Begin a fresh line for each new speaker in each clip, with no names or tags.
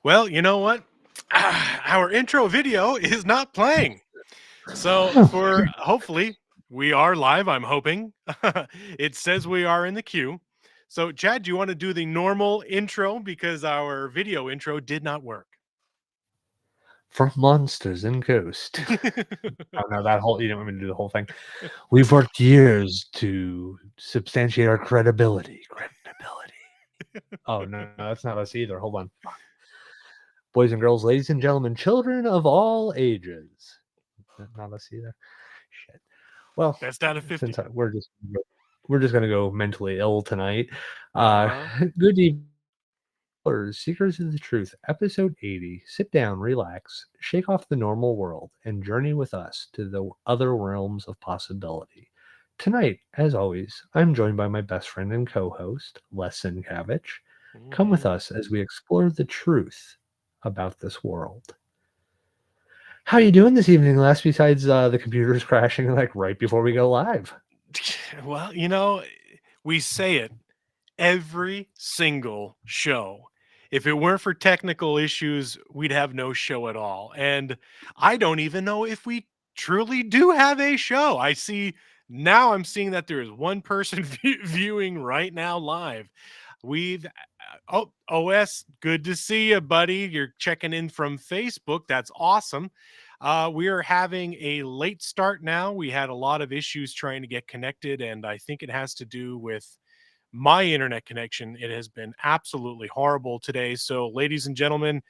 Well, you know what? Our intro video is not playing. So,
Oh,
for hopefully, we are live. I'm hoping. It says we are in the queue. So, Chad, do you want to do the normal intro because our video intro did not work?
from monsters and ghosts. Oh no, that whole you don't want me to do the whole thing. We've worked years to substantiate our credibility. Credibility. Oh no, that's not us either. Hold on. Fuck. Boys and girls, ladies and gentlemen, children of all ages. Not us either. Shit. Well,
Best out of 50.
we're just gonna go mentally ill tonight.
Uh
Uh,
huh.
good evening. Seekers of the Truth, episode 80. Sit down, relax, shake off the normal world, and journey with us to the other realms of possibility. Tonight, as always, I'm joined by my best friend and co host, Les Sinkavich. Come with
Hmm.
us as we explore the truth about this world. How you doing this evening, Les, besides the computers crashing like right before we go live?
Well, we say it every single show. If it weren't for technical issues, we'd have no show at all. And I don't even know if we truly do have a show. I'm seeing that there is one person viewing right now live. We've Oh, OS, good to see you, buddy. You're checking in from Facebook. That's awesome. We are having a late start now. We had a lot of issues trying to get connected, and I think it has to do with my internet connection. It has been absolutely horrible today. So, ladies and gentlemen,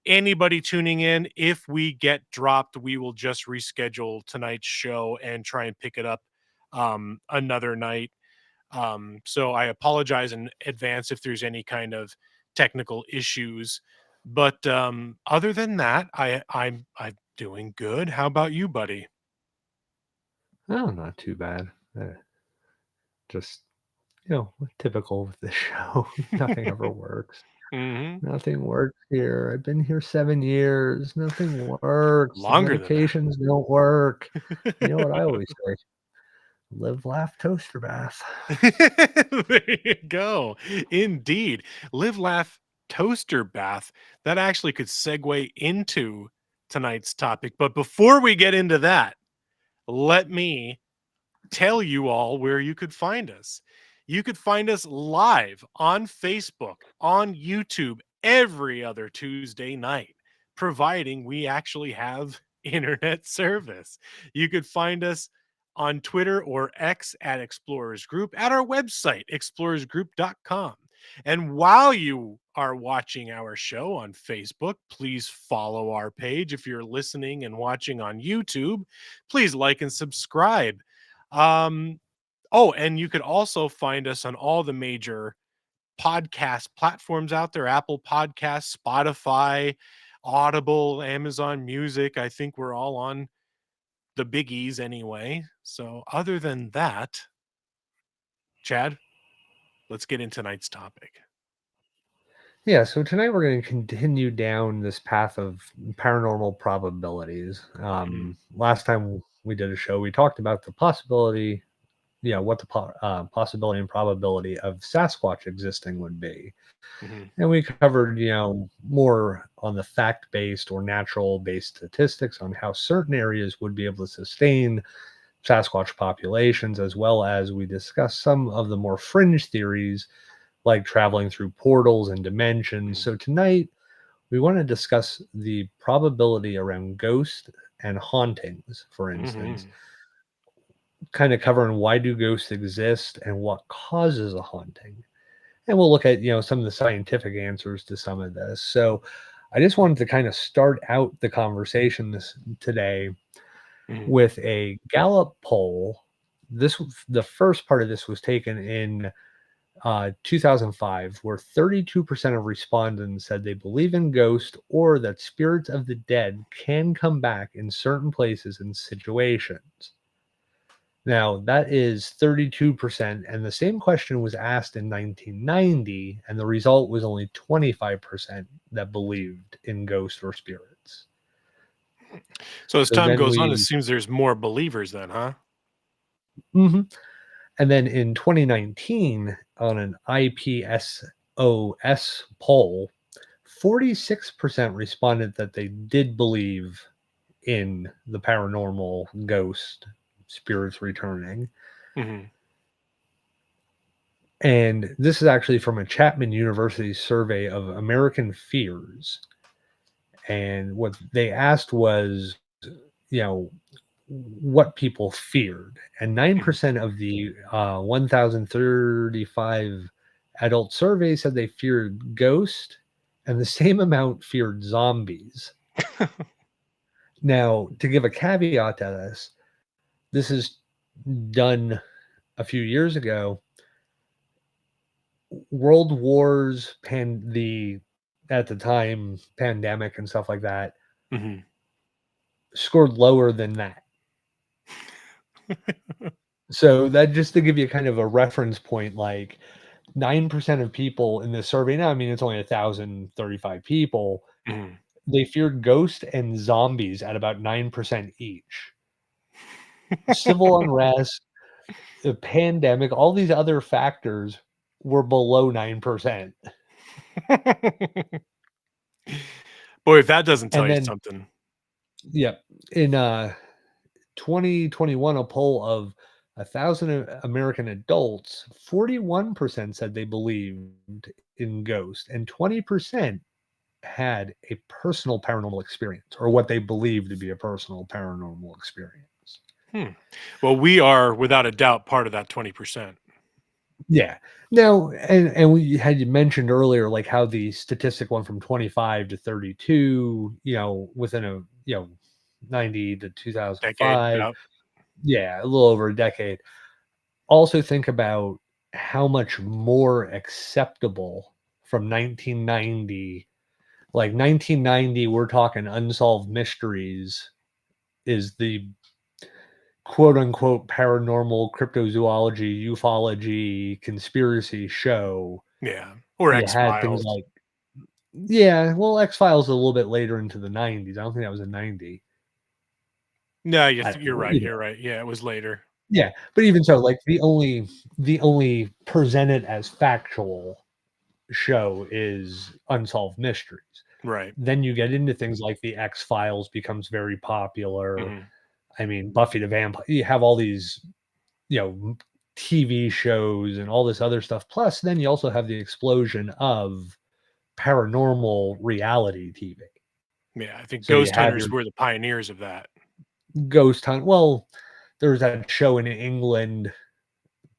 anybody tuning in, if we get dropped, we will just reschedule tonight's show and try and pick it up another night. So I apologize in advance if there's any kind of technical issues. But other than that, I'm doing good. How about you, buddy?
Oh, not too bad. Just, typical with this show. Nothing ever works.
Hmm.
Nothing works here. I've been here 7 years. Nothing works. The
Longer than that.
medications don't work. You know what I always say? Live, laugh, toaster bath.
There you go. Indeed. Live, laugh, toaster bath. That actually could segue into tonight's topic. But before we get into that, let me tell you all where you could find us. You could find us live on Facebook, on YouTube every other Tuesday night, providing we actually have internet service. You could find us on Twitter or X at Explorers Group, at our website, explorersgroup.com. And while you are watching our show on Facebook, please follow our page. If you're listening and watching on YouTube, please like and subscribe. um, oh, and you could also find us on all the major podcast platforms out there: Apple Podcasts, Spotify, Audible, Amazon Music. I think we're all on the biggies anyway. So, other than that, Chad, let's get into tonight's topic.
Yeah, so tonight we're going to continue down this path of paranormal probabilities.
Mhm,
Last time we did a show, we talked about the possibility, what the possibility and probability of Sasquatch existing would be.
mhm,
And we covered, more on the fact based or natural based statistics on how certain areas would be able to sustain Sasquatch populations, as well as we discussed some of the more fringe theories like traveling through portals and dimensions.
mhm,
So tonight, we want to discuss the probability around ghosts and hauntings, for instance,
mhm.
kind of covering why do ghosts exist and what causes a haunting. And we'll look at, some of the scientific answers to some of this. So I just wanted to kind of start out the conversation today
Mhm.
with a Gallup poll. The first part of this was taken in 2005, where 32% of respondents said they believe in ghosts or that spirits of the dead can come back in certain places and situations. Now, that is 32%, and the same question was asked in 1990, and the result was only 25% that believed in ghosts or spirits.
So as
So
time
then
goes on, it
we,
seems there's more believers then, huh?
Mhm. And then in 2019, on an IPSOS poll, 46% responded that they did believe in the paranormal, ghost, spirits returning.
Mhm.
And this is actually from a Chapman University survey of American fears. And what they asked was, you know, what people feared. And
Mhm.
9% of the 1,035 adult surveys said they feared ghosts, and the same amount feared zombies. Now, to give a caveat to this is done a few years ago. World wars, at the time, pandemic and stuff like that,
Mhm.
scored lower than that. So that just to give you kind of a reference point, like 9% of people in this survey, now I mean it's only 1,035 people,
Mhm.
they feared ghosts and zombies at about 9% each. Civil unrest, the pandemic, all these other factors were below 9%.
Boy, if that doesn't tell
And
you
then,
something.
yeah, in 2021, a poll of 1,000 American adults, 41% said they believed in ghosts, and 20% had a personal paranormal experience or what they believe to be a personal paranormal experience.
Hmm. Well, we are without a doubt part of that 20%.
Yeah. Now, and we had you mentioned earlier, like how the statistic went from 25 to 32, within a, 90 to
Decade,
2005.
yeah.
Yeah, a little over a decade. Also think about how much more acceptable from 1990, like 1990, we're talking unsolved mysteries, is the quote unquote paranormal cryptozoology, ufology, conspiracy show.
Yeah. Or
You had things
X-Files.
like, yeah, well, X Files a little bit later into the 90s. I don't think that was a 90.
No,
I don't
you're
know.
right, you're right. Yeah, it was later.
Yeah, but even so, like the only presented as factual show is Unsolved Mysteries.
Right.
Then you get into things like the X Files becomes very popular.
Mhm.
I mean, Buffy the Vampire. You have all these, you know, TV shows and all this other stuff. Plus, then you also have the explosion of paranormal reality TV.
Yeah, I think
So you
Ghost
have
Hunters
your
were the pioneers of that.
ghost hunt. Well, there's that show in England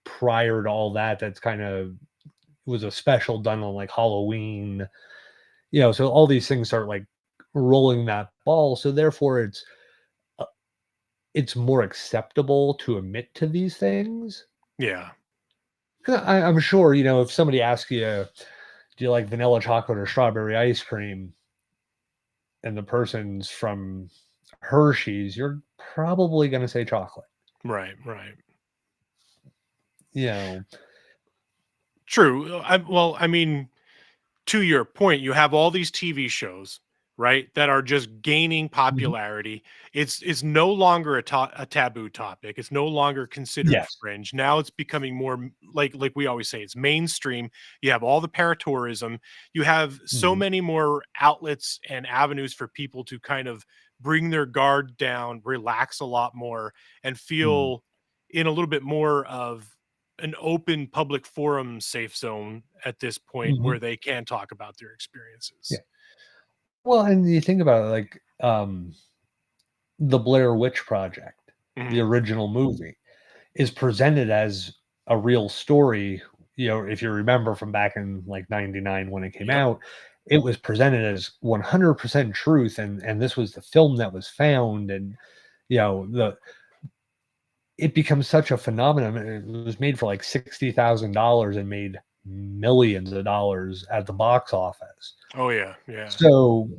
prior to all that. That's kind of was a special done on like Halloween. So all these things start like rolling that ball. So therefore, it's more acceptable to admit to these things.
Yeah.
'Cause I'm sure, if somebody asks you, do you like vanilla chocolate or strawberry ice cream? And the person's from Hershey's, you're probably going to say chocolate.
Right, right.
You know,
True. I mean, to your point, you have all these TV shows, right, that are just gaining
Mhm.
popularity. It's no longer a taboo topic. It's no longer considered
Yes.
fringe. Now it's becoming more like we always say, it's mainstream. You have all the paratourism. You have so
Mhm.
many more outlets and avenues for people to kind of bring their guard down, relax a lot more, and
Mhm.
feel in a little bit more of an open public forum safe zone at this point
Mhm.
where they can talk about their
Yeah.
experiences.
Well, and you think about it, like the Blair Witch Project, the
Mhm.
original movie, is presented as a real story. If you remember from back in like '99 when it came
Yep.
out, it was presented as 100% truth, and this was the film that was found, and the it becomes such a phenomenon. It was made for like $60,000 and made millions of dollars at the box office.
Oh yeah, yeah.
So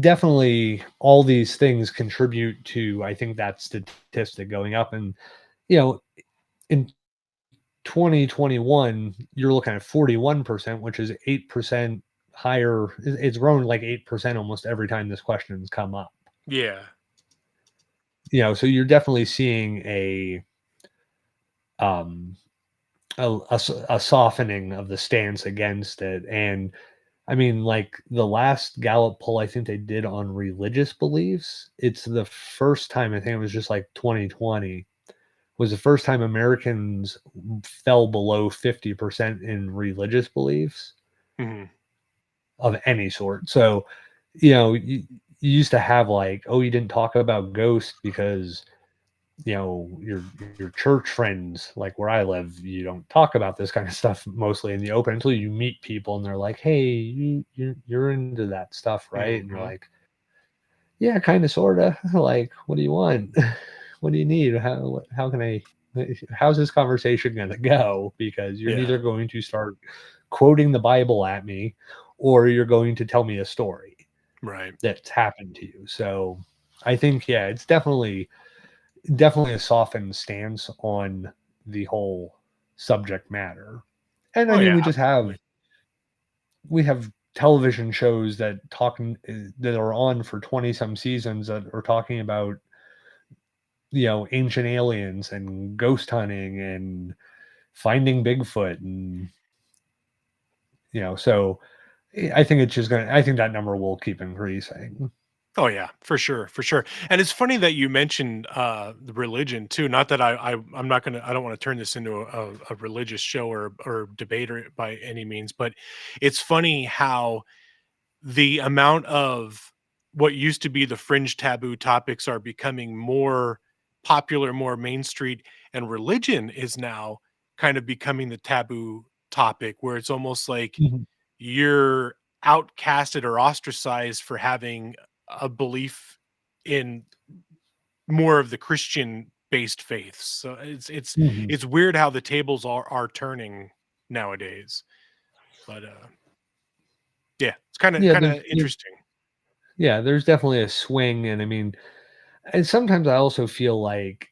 definitely all these things contribute to, I think, that statistic going up. And, you know, in 2021, you're looking at 41%, which is 8% higher. It's grown like 8% almost every time this question's come up.
Yeah.
So you're definitely seeing um, a softening of the stance against it. And I mean, like, the last Gallup poll I think they did on religious beliefs, it's the first time, I think it was just, like, 2020, was the first time Americans fell below 50% in religious beliefs
Mhm.
of any sort. So, you used to have, like, "Oh, you didn't talk about ghosts because, your church friends, like where I live, you don't talk about this kind of stuff mostly in the open until you meet people and they're like, "Hey, you're into that stuff, right?" And you're
Mhm.
like, "Yeah, kind of, sorta." Like, "What do you want? What do you need? How can I? How's this conversation gonna go?" Because you're
Yeah.
neither going to start quoting the Bible at me, or you're going to tell me a story
Right.
that's happened to you. So, I think, yeah, it's definitely a softened stance on the whole subject matter. And I
Oh,
mean,
yeah, absolutely.
we have television shows that are on for 20 some seasons that are talking about, ancient aliens and ghost hunting and finding Bigfoot, and so I think I think that number will keep increasing.
Oh yeah, for sure, for sure. And it's funny that you mentioned the religion too. Not that I'm not gonna I don't want to turn this into a religious show or debate or by any means, but it's funny how the amount of what used to be the fringe taboo topics are becoming more popular, more main street, and religion is now kind of becoming the taboo topic where it's almost like
Mhm.
you're outcasted or ostracized for having a belief in more of the Christian based faiths. So
Mhm.
it's weird how the tables are turning nowadays. But yeah, it's
Yeah,
kind of interesting.
there's definitely a swing, and I mean, and sometimes I also feel like,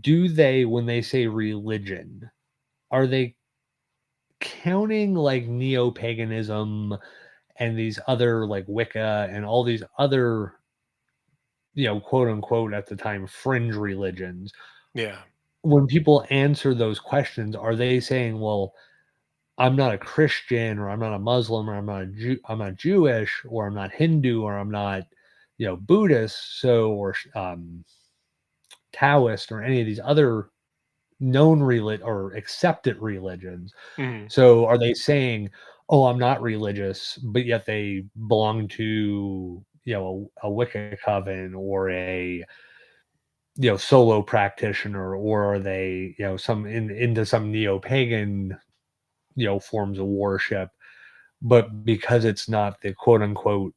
do they, when they say religion, are they counting like neo-paganism and these other, like, Wicca and all these other, quote unquote at the time fringe religions?
Yeah.
When people answer those questions, are they saying, well, I'm not a Christian, or I'm not a Muslim, or I'm not Jewish, or I'm not Hindu, or I'm not, Buddhist, so, or Taoist, or any of these other or accepted religions.
Mhm.
So are they saying, "Oh, I'm not religious," but yet they belong to, a Wicca coven, or a, solo practitioner, or are they, some into some neo-pagan, forms of worship, but because it's not the quote unquote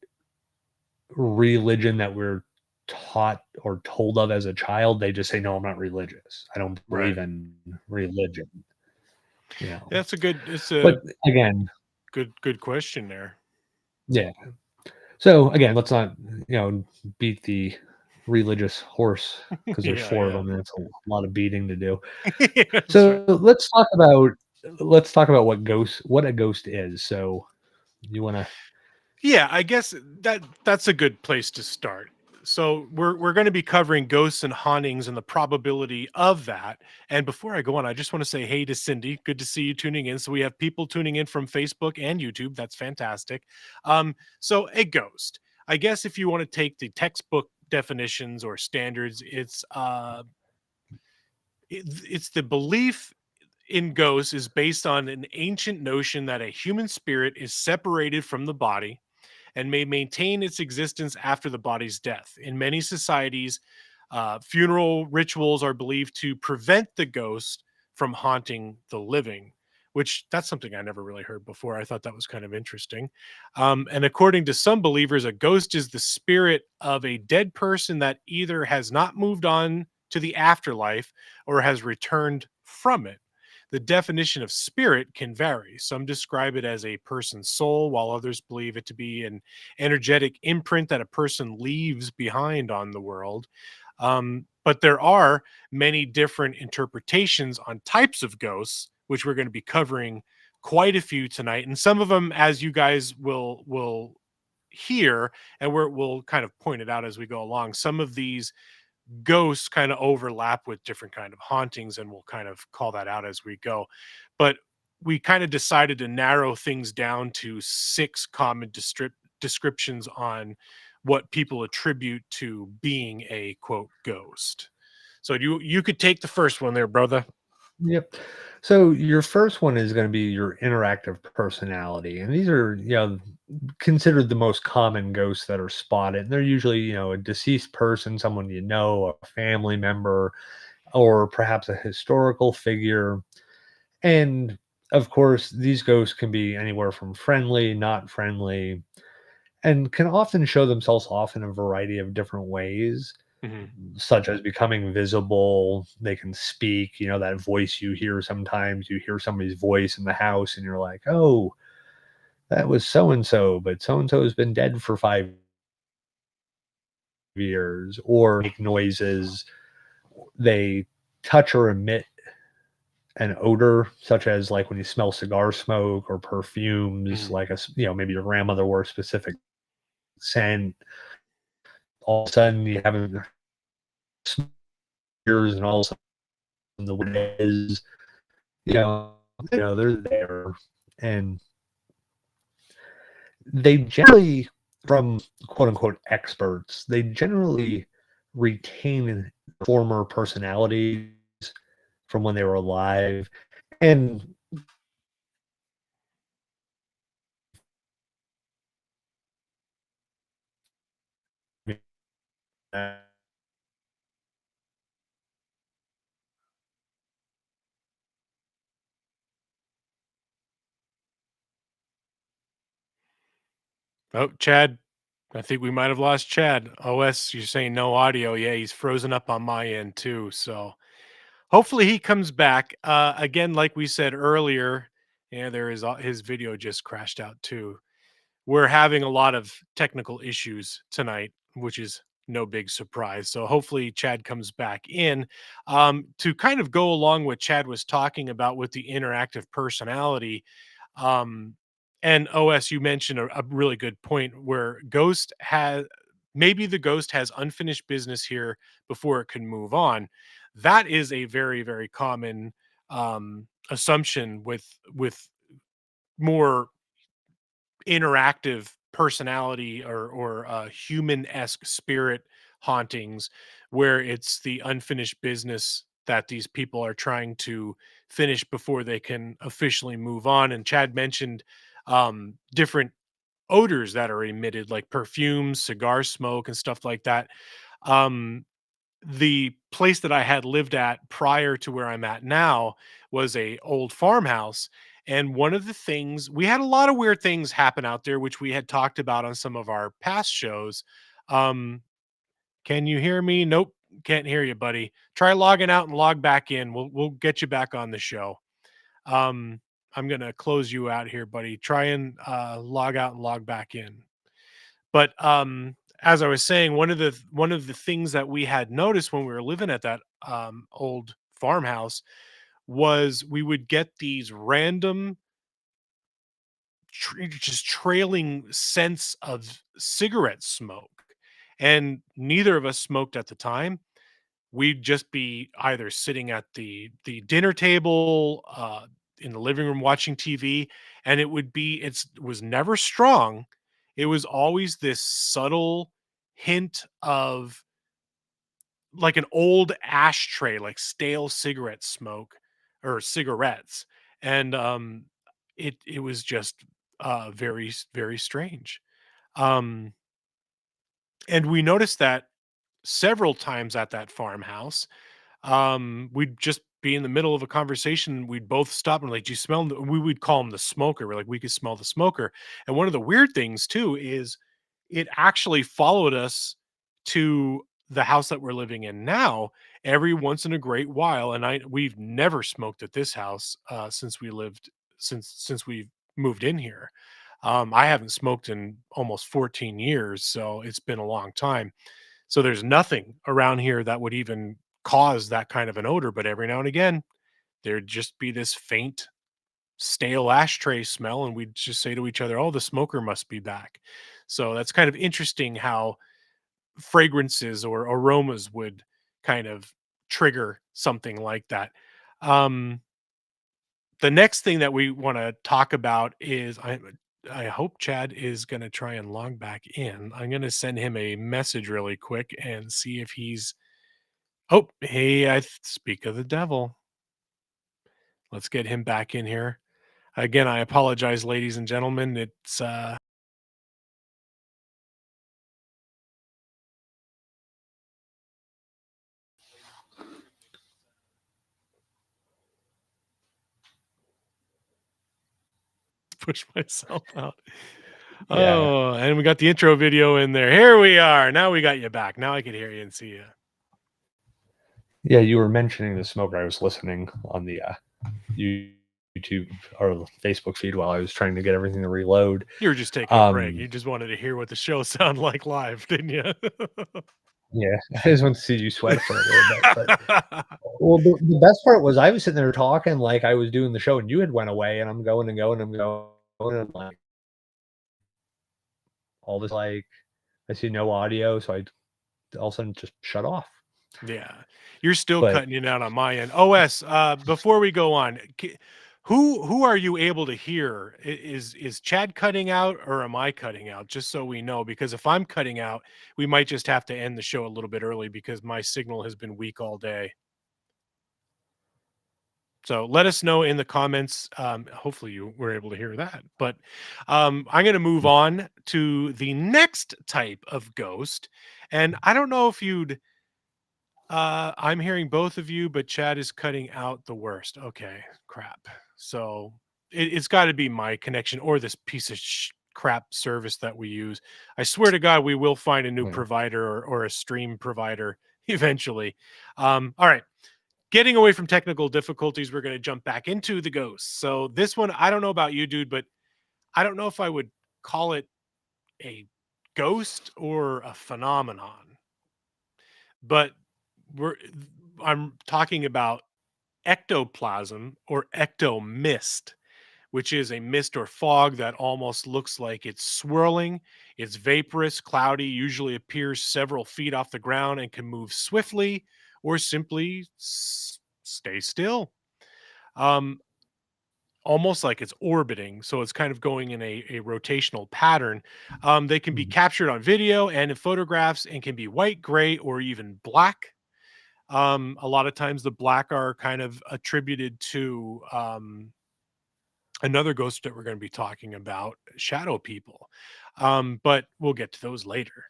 religion that we're taught or told of as a child, they just say, "No, I'm not religious. I don't
Right.
believe in religion." You know?
It's
But
a
again,
good question there.
yeah. So again, let's not, beat the religious horse, because there's
Yeah,
4 of
yeah.
them, and it's a lot of beating to do.
That's right.
So let's talk about what a ghost is. So you wanna
Yeah, I guess that's a good place to start. So we're going to be covering ghosts and hauntings and the probability of that. And before I go on, I just want to say hey to Cindy. Good to see you tuning in. So we have people tuning in from Facebook and YouTube. That's fantastic. So a ghost. I guess if you want to take the textbook definitions or standards, it's the belief in ghosts is based on an ancient notion that a human spirit is separated from the body and may maintain its existence after the body's death. In many societies, funeral rituals are believed to prevent the ghost from haunting the living, which that's something I never really heard before. I thought that was kind of interesting. And according to some believers, a ghost is the spirit of a dead person that either has not moved on to the afterlife or has returned from it. The definition of spirit can vary. Some describe it as a person's soul, while others believe it to be an energetic imprint that a person leaves behind on the world. But there are many different interpretations on types of ghosts, which we're going to be covering quite a few tonight, and some of them, as you guys will hear, and we'll kind of point it out as we go along. Some of these ghosts kind of overlap with different kind of hauntings, and we'll kind of call that out as we go. But we kind of decided to narrow things down to six common descriptions on what people attribute to being a quote ghost. So you could take the first one there, brother.
Yep. So your first one is going to be your interactive personality, and these are, considered the most common ghosts that are spotted. And they're usually, a deceased person, someone you know, a family member, or perhaps a historical figure. And of course, these ghosts can be anywhere from friendly, not friendly, and can often show themselves off in a variety of different ways,
Mhm.
such as becoming visible. They can speak, that voice you hear sometimes. You hear somebody's voice in the house and you're like, oh, that was so and so, but so and so has been dead for 5 years, or make noises. They touch or emit an odor, such as like when you smell cigar smoke or perfumes,
Mhm.
like maybe your grandmother wore a specific scent. All of a sudden, you haven't years, and all of a sudden the wind is, you know, they're there, and they generally, from quote unquote experts, they generally retain former personalities from when they were alive, and uh,
Oh, Chad, I think we might have lost Chad. OS, you're saying no audio. Yeah, he's frozen up on my end too. So hopefully he comes back. Again, like we said earlier, yeah, there is his video just crashed out too. We're having a lot of technical issues tonight, which is no big surprise. So hopefully Chad comes back in. To kind of go along what Chad was talking about with the interactive personality. Um, and OS, you mentioned a really good point where Ghost has maybe the ghost has unfinished business here before it can move on. That is a very, very common assumption with more interactive personality or human-esque spirit hauntings, where it's the unfinished business that these people are trying to finish before they can officially move on. And Chad mentioned different odors that are emitted, like perfumes, cigar smoke, and stuff like that. um the place that I had lived at prior to where I'm at now was a old farmhouse, and one of the things we had a lot of weird things happen out there, which we had talked about on some of our past shows. Um, can you hear me? Nope, can't hear you, buddy. Try logging out and log back in. We'll get you back on the show. Um, I'm gonna close you out here, buddy. Try and log out and log back in. But, as I was saying, one of the things that we had noticed when we were living at that, old farmhouse was we would get these random just trailing scents of cigarette smoke, and neither of us smoked at the time. We'd just be either sitting at the dinner table, in the living room watching TV, and it was never strong. It was always this subtle hint of like an old ashtray, like stale cigarette smoke or cigarettes. And it was just very strange. Um and we noticed that several times at that farmhouse. We'd just be in the middle of a conversation. We'd both stop and like, "Do you smell?" We would call him the smoker. We're like, we could smell the smoker. And one of the weird things too is it actually followed us to the house that we're living in now every once in a great while. And we've never smoked at this house since we lived since we moved in here. I haven't smoked in almost 14 years, so it's been a long time. So there's nothing around here that would even cause that kind of an odor, but every now and again, there'd just be this faint, stale ashtray smell, and we'd just say to each other, "Oh, the smoker must be back." So that's kind of interesting how fragrances or aromas would kind of trigger something like that. Um, the next thing that we want to talk about is I hope Chad is going to try and log back in. I'm going to send him a message really quick and see if he's. Oh, hey, speak of the devil. Let's get him back in here. Again, I apologize, ladies and gentlemen. It's push myself out.
Yeah.
Oh, and we got the intro video in there. Here we are. Now we got you back. Now I can hear you and see you.
Yeah, you were mentioning the smoker. I was listening on the YouTube or Facebook feed while I was trying to get everything to reload.
You were just taking a break.
Um,
You just wanted to hear what the show sounded like live, didn't you?
yeah, I just want to see you sweat for a little bit. But well, the best part was I was sitting there talking like I was doing the show, and you had went away, and I'm going and going and going, and like all this like I see no audio, so I all of a sudden just shut off.
Yeah. You're still
But
cutting it out on my end. OS, before we go on, who are you able to hear? Is Chad cutting out or am I cutting out? Just so we know, because if I'm cutting out, we might just have to end the show a little bit early because my signal has been weak all day. So let us know in the comments. Hopefully you were able to hear that. But I'm going to move on to the next type of ghost. And I don't know if you'd I'm hearing both of you, but Chad is cutting out the worst. Okay, crap. So it's got to be my connection or this piece of crap service that we use. I swear to God, we will find a new
yeah.
provider or a stream provider eventually. All right. Getting away from technical difficulties, we're going to jump back into the ghosts. So this one, I don't know about you, dude, but I don't know if I would call it a ghost or a phenomenon. But we're I'm talking about ectoplasm or ectomist, which is a mist or fog that almost looks like it's swirling. It's vaporous, cloudy, usually appears several feet off the ground and can move swiftly or simply stay still. Um, Almost like it's orbiting. So it's kind of going in a rotational pattern. They can be
Mhm.
captured on video and in photographs and can be white, gray, or even black. A lot of times the black are kind of attributed to another ghost that we're going to be talking about, shadow people. But we'll get to those later.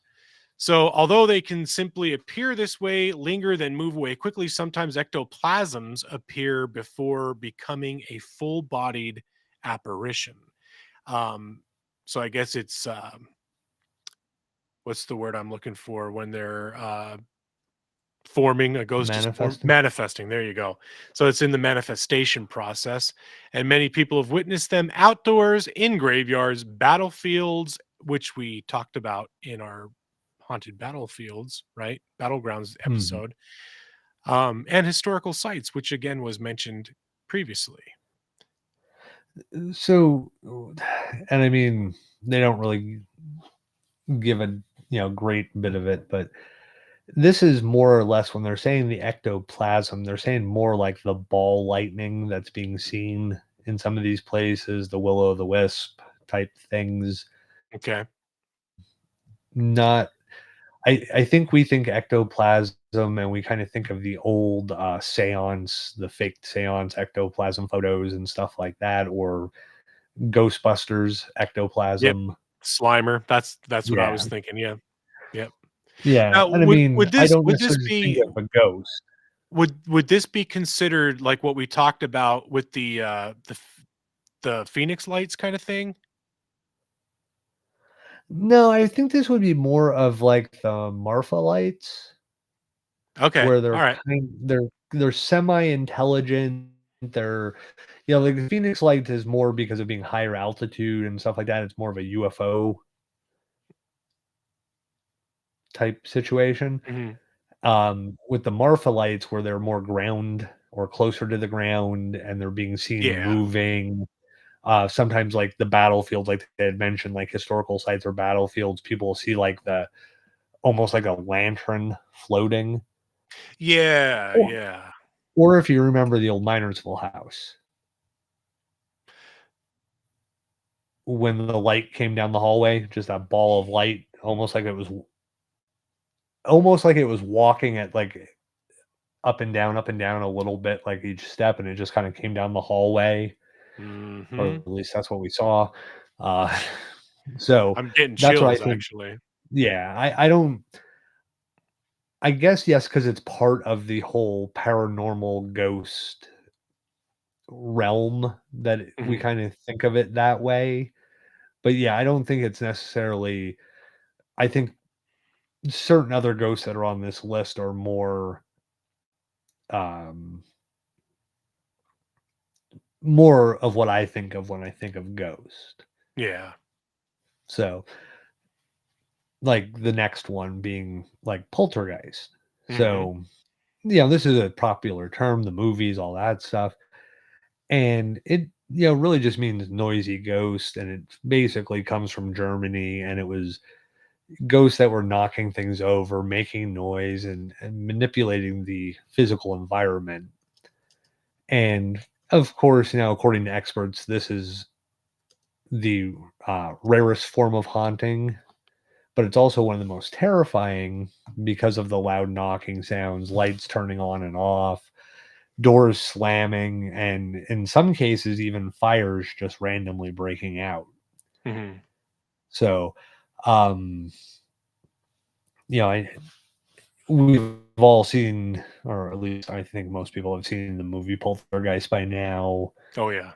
So, although they can simply appear this way, linger, then move away quickly, sometimes ectoplasms appear before becoming a full bodied apparition. Um, so, I guess it's what's the word I'm looking for when they're forming a ghost just
Manifesting.
manifesting, there you go. So it's in the manifestation process, and many people have witnessed them outdoors, in graveyards, battlefields, which we talked about in our haunted battlefields, right, battlegrounds
Mhm.
episode, and historical sites, which again was mentioned previously.
So, and I mean, they don't really give a great bit of it, but this is more or less when they're saying the ectoplasm, they're saying more like the ball lightning that's being seen in some of these places, the will o' the wisp type things.
Okay.
Not, I think we think ectoplasm and we kind of think of the old seance, the fake seance ectoplasm photos and stuff like that, or Ghostbusters
Yep.
ectoplasm.
Slimer, that's what I
Yeah.
was thinking. Yeah. Yep.
Yeah.
Now
And I mean,
would
I
this
don't
would this
necessarily just think
be
of a ghost.
would this be considered like what we talked about with the Phoenix Lights kind of thing?
No, I think this would be more of like the Marfa lights,
Okay,
where they're
alright.
they're semi-intelligent. They're like the Phoenix Lights is more because of being higher altitude and stuff like that. It's more of a UFO type situation.
Mhm.
With the Marfa lights, where they're more ground or closer to the ground, and they're being seen
Yeah.
moving. Sometimes, like the battlefields, like they had mentioned, like historical sites or battlefields, people will see like the almost like a lantern floating.
Yeah,
Or
yeah.
or if you remember the old Minersville house. when the light came down the hallway, just that ball of light, almost like it was walking at like up and down a little bit, like each step, and it just kind of came down the hallway, or
Mhm.
at least that's what we saw. Uh, so
I'm getting
that's what I
chills,
think.
actually.
Yeah, I don't. I guess yes, because it's part of the whole paranormal ghost realm that we
Mhm.
kind of think of it that way. But yeah, I don't think it's necessarily. I think certain other ghosts that are on this list are um, more of what I think of when I think of ghost.
Yeah.
So, like the next one being like poltergeist.
Mhm.
So, this is a popular term, the movies, all that stuff. And it, really just means noisy ghost. And it basically comes from Germany. And it was ghosts that were knocking things over, making noise, and manipulating the physical environment. And of course, according to experts, this is the rarest form of haunting, but it's also one of the most terrifying because of the loud knocking sounds, lights turning on and off, doors slamming, and in some cases, even fires just randomly breaking out.
Mhm.
So, um, I we've all seen, or at least I think most people have seen the movie Poltergeist by now.
Oh, yeah.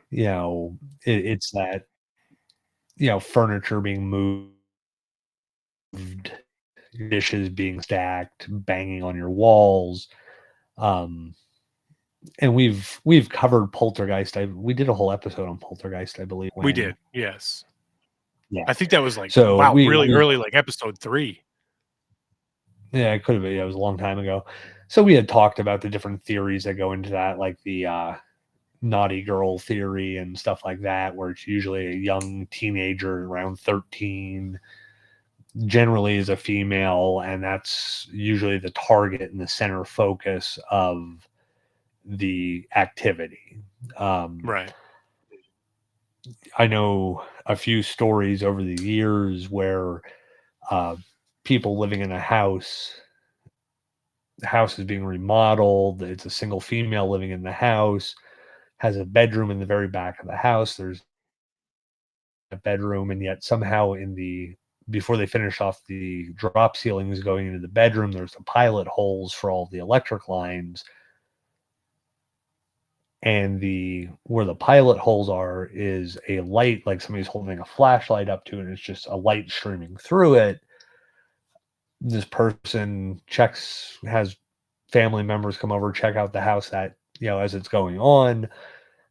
It's that furniture being moved, dishes being stacked, banging on your walls. Um, and we've covered Poltergeist. We did a whole episode on Poltergeist, I believe.
We
When
did, yes.
Yeah,
I think that was, like,
so
wow, really
we
early, like, episode 3.
yeah, it could have been. Yeah, it was a long time ago. So we had talked about the different theories that go into that, like the naughty girl theory and stuff like that, where it's usually a young teenager around 13, generally is a female, and that's usually the target and the center focus of the activity. Um,
Right.
I know a few stories over the years where uh, people living in a house, the house is being remodeled. It's a single female living in the house, has a bedroom in the very back of the house. There's a bedroom, and yet somehow before they finish off the drop ceilings going into the bedroom, there's the pilot holes for all the electric lines, and the where the pilot holes are is a light, like somebody's holding a flashlight up to it, and it's just a light streaming through it. This person has family members come over, check out the house that as it's going on.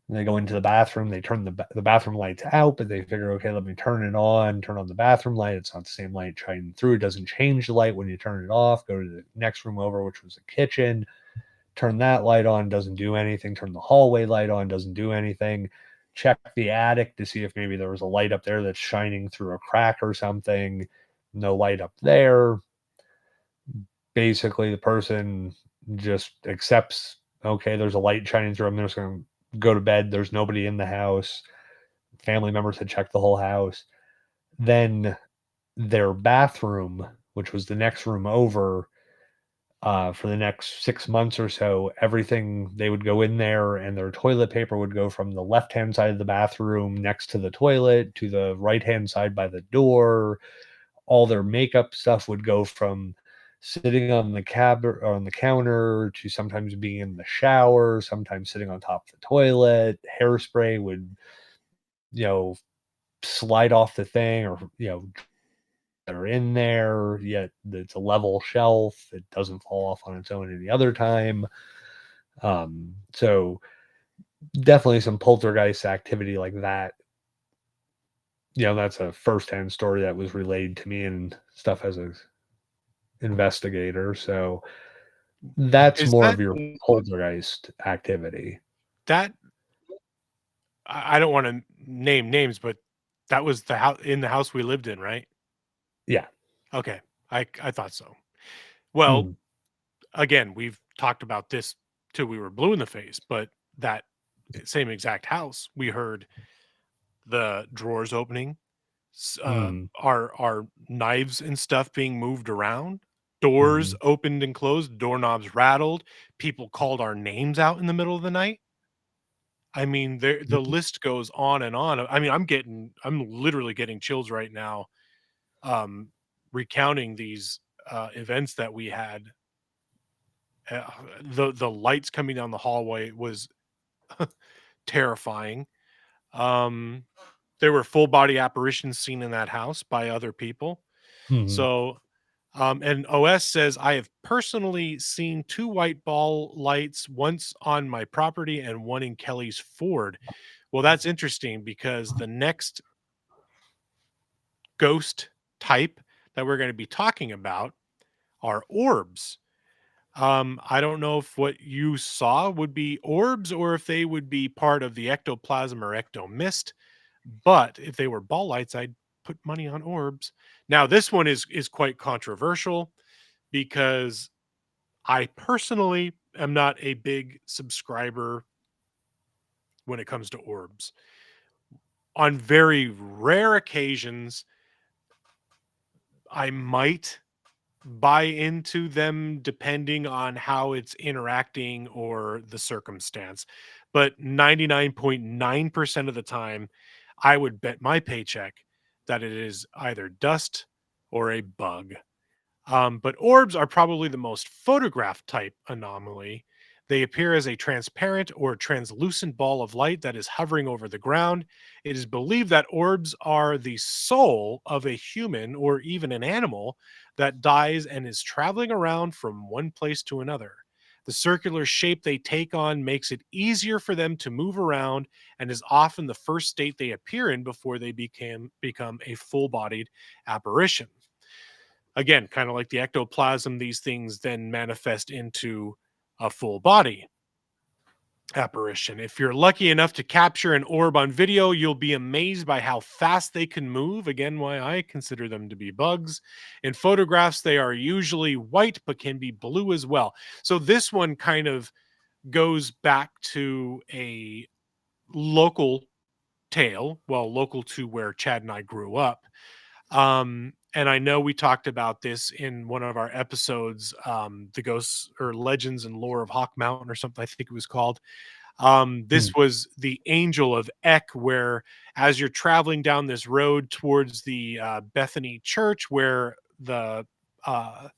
And they go into the bathroom, they turn the bathroom lights out, but they figure, okay, let me turn on the bathroom light. It's not the same light shining through. It doesn't change the light when you turn it off. Go to the next room over, which was the kitchen, turn that light on, doesn't do anything. Turn the hallway light on, doesn't do anything. Check the attic to see if maybe there was a light up there that's shining through a crack or something. No light up there. Basically, the person just accepts, okay, there's a light shining through. I'm just going to go to bed. There's nobody in the house. Family members had checked the whole house. Then their bathroom, which was the next room over, for the next 6 months or so, everything, they would go in there and their toilet paper would go from the left hand side of the bathroom next to the toilet to the right hand side by the door. All their makeup stuff would go from sitting on the cab or on the counter to sometimes being in the shower, sometimes sitting on top of the toilet. Hairspray would, you know, slide off the thing, or, that are in there, yet it's a level shelf. It doesn't fall off on its own any other time. So definitely some poltergeist activity like that. That's a firsthand story that was relayed to me and stuff as a investigator. So that's
Is
more
that
of your poltergeist activity.
that I don't wanna name names, but that was the house in the house we lived in, right?
Yeah.
Okay. I thought so. Well,
Mhm.
again, we've talked about this till we were blue in the face, but that same exact house, we heard the drawers opening,
Mm.
our knives and stuff being moved around, doors
Mhm.
opened and closed, doorknobs rattled, people called our names out in the middle of the night. I mean, the
Mhm.
list goes on and on. I mean, I'm literally getting chills right now, um, recounting these events that we had. Uh, the lights coming down the hallway was terrifying. Um, there were full body apparitions seen in that house by other people.
Mhm.
So, and OS says, I have personally seen two white ball lights, once on my property and one in Kelly's Ford. Well, that's interesting because the next ghost type that we're going to be talking about are orbs. I don't know if what you saw would be orbs or if they would be part of the ectoplasm or ectomist. But if they were ball lights, I'd put money on orbs. Now, this one is quite controversial because I personally am not a big subscriber when it comes to orbs. On very rare occasions, I might buy into them depending on how it's interacting or the circumstance. But 99.9% of the time, I would bet my paycheck that it is either dust or a bug. But orbs are probably the most photograph type anomaly. They appear as a transparent or translucent ball of light that is hovering over the ground. It is believed that orbs are the soul of a human or even an animal that dies and is traveling around from one place to another. The circular shape they take on makes it easier for them to move around and is often the first state they appear in before they become a full bodied apparition. Again, kind of like the ectoplasm, these things then manifest into a full body apparition. If you're lucky enough to capture an orb on video, you'll be amazed by how fast they can move. Again, why I consider them to be bugs. In photographs, they are usually white but can be blue as well. So this one kind of goes back to a local tale, well, local to where Chad and I grew up. And I know we talked about this in one of our episodes, the ghosts or legends and lore of Hawk Mountain or something, I think it was called. This
Mm.
was the Angel of Eck, where as you're traveling down this road towards the Bethany Church, where the uh,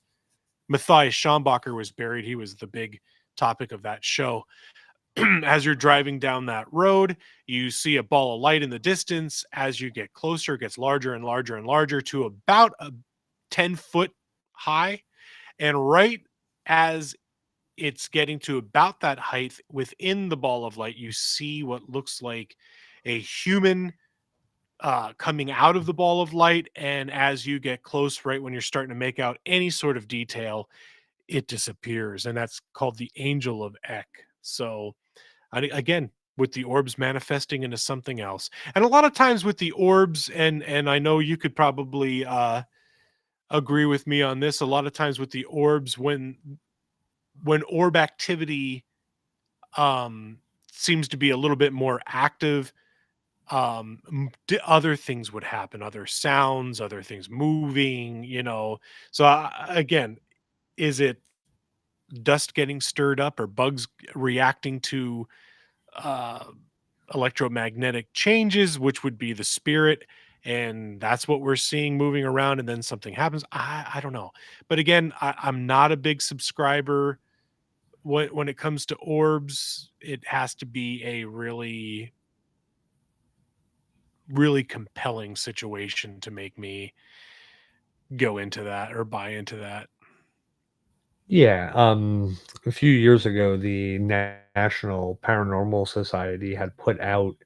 Matthias Schombacher was buried, he was the big topic of that show. As you're driving down that road, you see a ball of light in the distance. As you get closer, it gets larger and larger and larger to about a 10-foot high. And right as it's getting to about that height within the ball of light, you see what looks like a human coming out of the ball of light. And as you get close, right when you're starting to make out any sort of detail, it disappears. And that's called the Angel of Eck. So, again, with the orbs manifesting into something else. And a lot of times with the orbs, and I know you could probably agree with me on this, a lot of times with the orbs, when orb activity um seems to be a little bit more active, other things would happen, other sounds, other things moving, so again, is it dust getting stirred up or bugs reacting to uh, electromagnetic changes, which would be the spirit, and that's what we're seeing moving around, and then something happens. I don't know, but again, I'm not a big subscriber when it comes to orbs. It has to be a really really compelling situation to make me go into that or buy into that.
Yeah, a few years ago, the National Paranormal Society had put out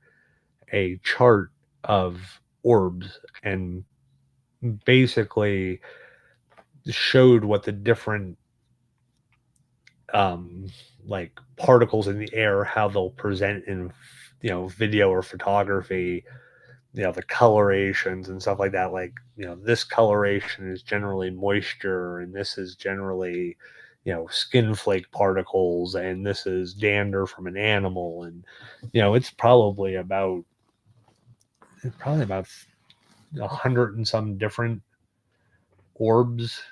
a chart of orbs and basically showed what the different um like particles in the air, how they'll present in video or photography, the colorations and stuff like that. Like, this coloration is generally moisture, and this is generally, skin flake particles, and this is dander from an animal. And, it's probably about probably about 100 and some different orbs,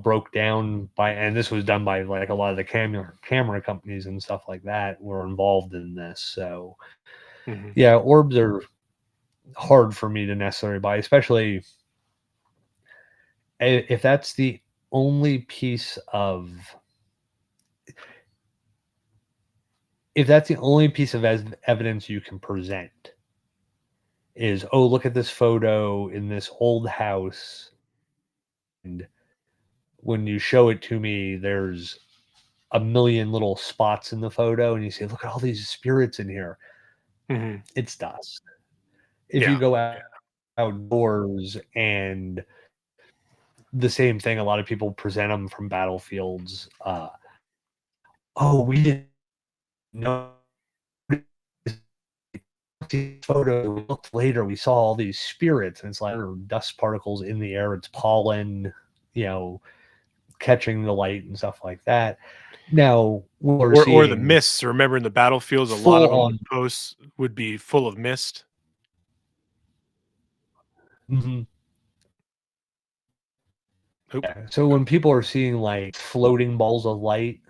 broke down by, and this was done by like a lot of the camera companies and stuff like that were involved in this. So
Mhm.
yeah, orbs are hard for me to necessarily buy, especially if that's the only piece of evidence you can present is, oh, look at this photo in this old house, and when you show it to me, there's a million little spots in the photo, and you say, look at all these spirits in here.
Mhm.
It's dust. If you
Yeah.
go
Yeah.
outdoors, and the same thing, a lot of people present them from battlefields. Oh, we didn't know photo. We looked later, we saw all these spirits, and it's like dust particles in the air. It's pollen, you know, catching the light and stuff like that. Now we're
Or the
seeing
mists. Remember in the battlefields, a lot of
full
them
on.
would posts would be full of mist.
Mhm.
Oop.
Yeah. So when people are seeing like floating balls of light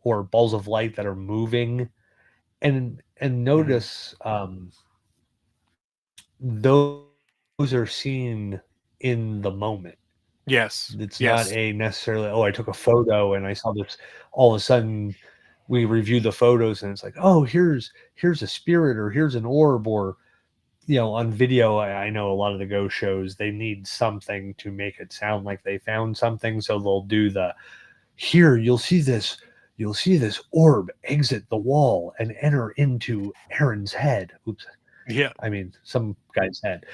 or balls of light that are moving, and
Mhm.
notice those are seen in the moment.
Yes.
It's not
Yes.
a necessarily, oh, I took a photo and I saw this. All of a sudden, we review the photos and it's like, oh, here's a spirit, or here's an orb, or on video. I know a lot of the ghost shows, they need something to make it sound like they found something, so they'll do the, here you'll see this orb exit the wall and enter into Aaron's head. Oops,
Yeah.
I mean some guy's head,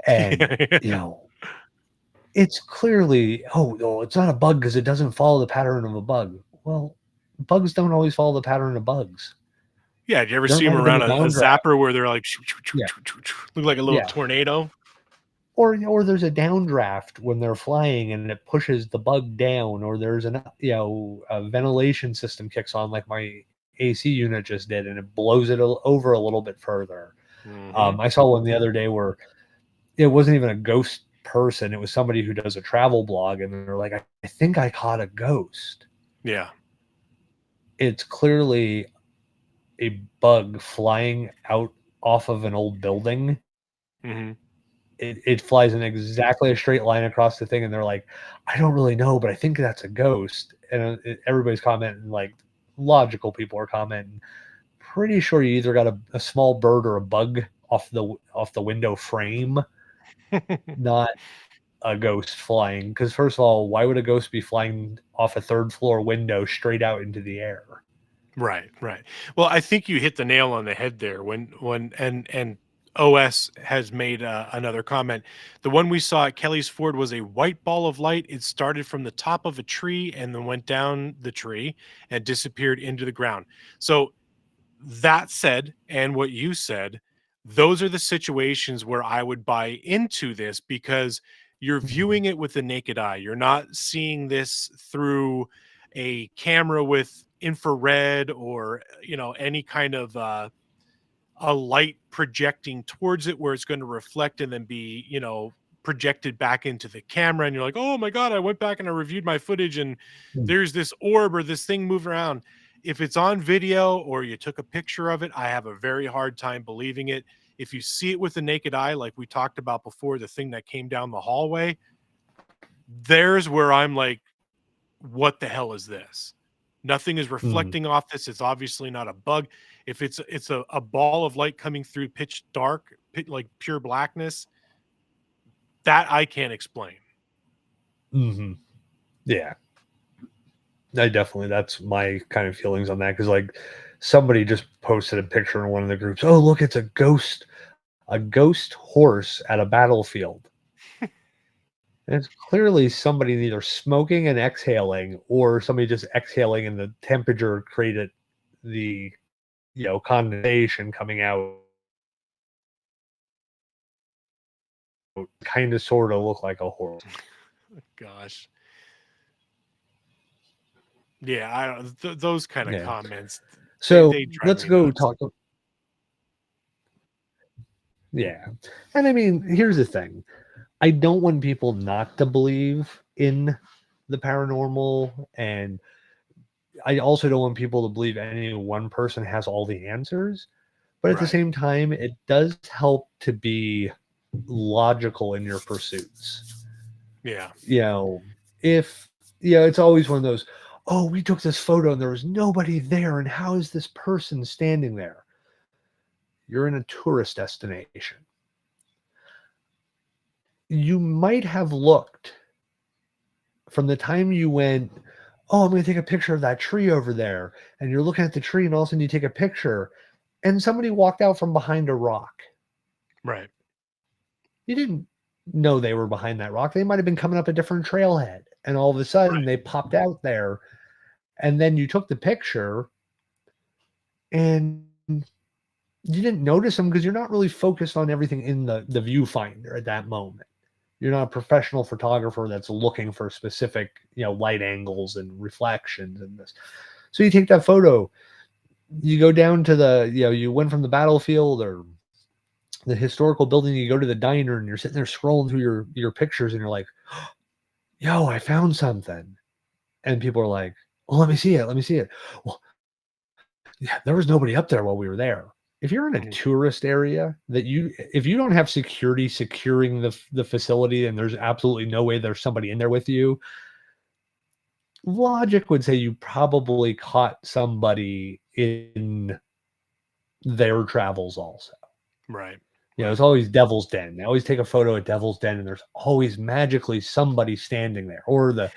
and you
Yeah.
know it's clearly, oh, no, it's not a bug because it doesn't follow the pattern of a bug. Well, bugs don't always follow the pattern of bugs.
Yeah, did you ever
There
see them
might have been
around
a
a
downdraft.
zapper where they're like, shoo, shoo, shoo,
Yeah,
shoo, shoo, shoo, look like a little
yeah.
tornado?
Or there's a downdraft when they're flying and it pushes the bug down, or there's a ventilation system kicks on like my AC unit just did, and it blows it over a little bit further.
Mhm.
I saw one the other day where it wasn't even a ghost person; it was somebody who does a travel blog, and they're like, "I think I caught a ghost."
Yeah.
It's clearly a bug flying out off of an old building.
Mhm.
It flies in exactly a straight line across the thing, and they're like, I don't really know, but I think that's a ghost. And everybody's commenting, like logical people are commenting, pretty sure you either got a small bird or a bug off the window frame, not a ghost flying. Because first of all, why would a ghost be flying off a third floor window straight out into the air?
Right, right. Well, I think you hit the nail on the head there when and OS has made another comment. The one we saw at Kelly's Ford was a white ball of light. It started from the top of a tree and then went down the tree and disappeared into the ground. So that said, and what you said, those are the situations where I would buy into this because you're
Mhm.
viewing it with the naked eye. You're not seeing this through a camera with infrared or any kind of a light projecting towards it where it's going to reflect and then be projected back into the camera, and you're like, oh my god, I went back and I reviewed my footage and
Mm.
there's this orb or this thing moving around. If it's on video or you took a picture of it, I have a very hard time believing it. If you see it with the naked eye, like we talked about before, the thing that came down the hallway, there's where I'm like, what the hell is this? Nothing is
Mm.
reflecting off this. It's obviously not a bug. If it's a ball of light coming through pitch dark, like pure blackness, that I can't explain.
Hmm. Yeah. I definitely, that's my kind of feelings on that, because like somebody just posted a picture in one of the groups. Oh, look, it's a ghost horse at a battlefield. And it's clearly somebody either smoking and exhaling, or somebody just exhaling, and the temperature created the condensation coming out. Kind of sort of look like a horse.
Gosh. Yeah, I don't those kind of
Yeah.
comments, they
So
they drive
let's
me
go
nuts.
talk. Yeah. And I mean, here's the thing. I don't want people not to believe in the paranormal, and I also don't want people to believe any one person has all the answers. But at the
Right.
same time, it does help to be logical in your pursuits.
Yeah.
You know, if it's always one of those, oh, we took this photo and there was nobody there, and how is this person standing there? You're in a tourist destination. You might have looked from the time you went, oh, I'm going to take a picture of that tree over there. And you're looking at the tree, and all of a sudden you take a picture, and somebody walked out from behind a rock.
Right.
You didn't know they were behind that rock. They might have been coming up a different trailhead. And all of a sudden they popped out there. And then you took the picture and you didn't notice them because you're not really focused on everything in the viewfinder at that moment. You're not a professional photographer that's looking for specific, light angles and reflections and this. So you take that photo, you go down to you went from the battlefield or the historical building, you go to the diner and you're sitting there scrolling through your pictures and you're like, yo, I found something. And people are like, well, let me see it. Let me see it. Well, yeah, there was nobody up there while we were there. If you're in a
Mhm.
tourist area if you don't have security securing the facility and there's absolutely no way there's somebody in there with you, logic would say you probably caught somebody in their travels also.
Right.
It's
Right.
always Devil's Den. They always take a photo at Devil's Den, and there's always magically somebody standing there. Or the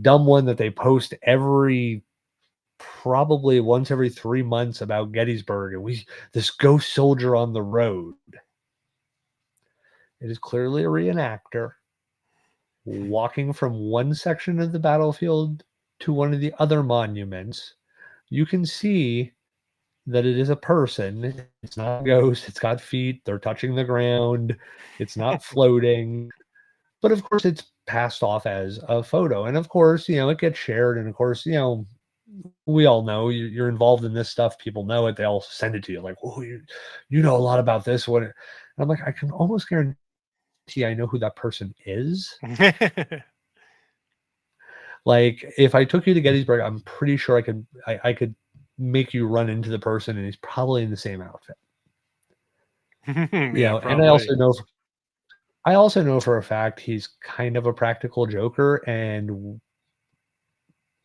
dumb one that they post probably once every 3 months about Gettysburg, and this ghost soldier on the road. It is clearly a reenactor walking from one section of the battlefield to one of the other monuments. You can see that it is a person. It's not a ghost. It's got feet. They're touching the ground. It's not floating. But of course, it's passed off as a photo. And of course, it gets shared. And of course, we all know you're involved in this stuff. People know it. They all send it to you like, oh, you know a lot about this. And I'm like, I can almost guarantee I know who that person is. Like, if I took you to Gettysburg, I'm pretty sure I could make you run into the person, and he's probably in the same outfit.
Yeah,
And
probably.
I also know for a fact he's kind of a practical joker and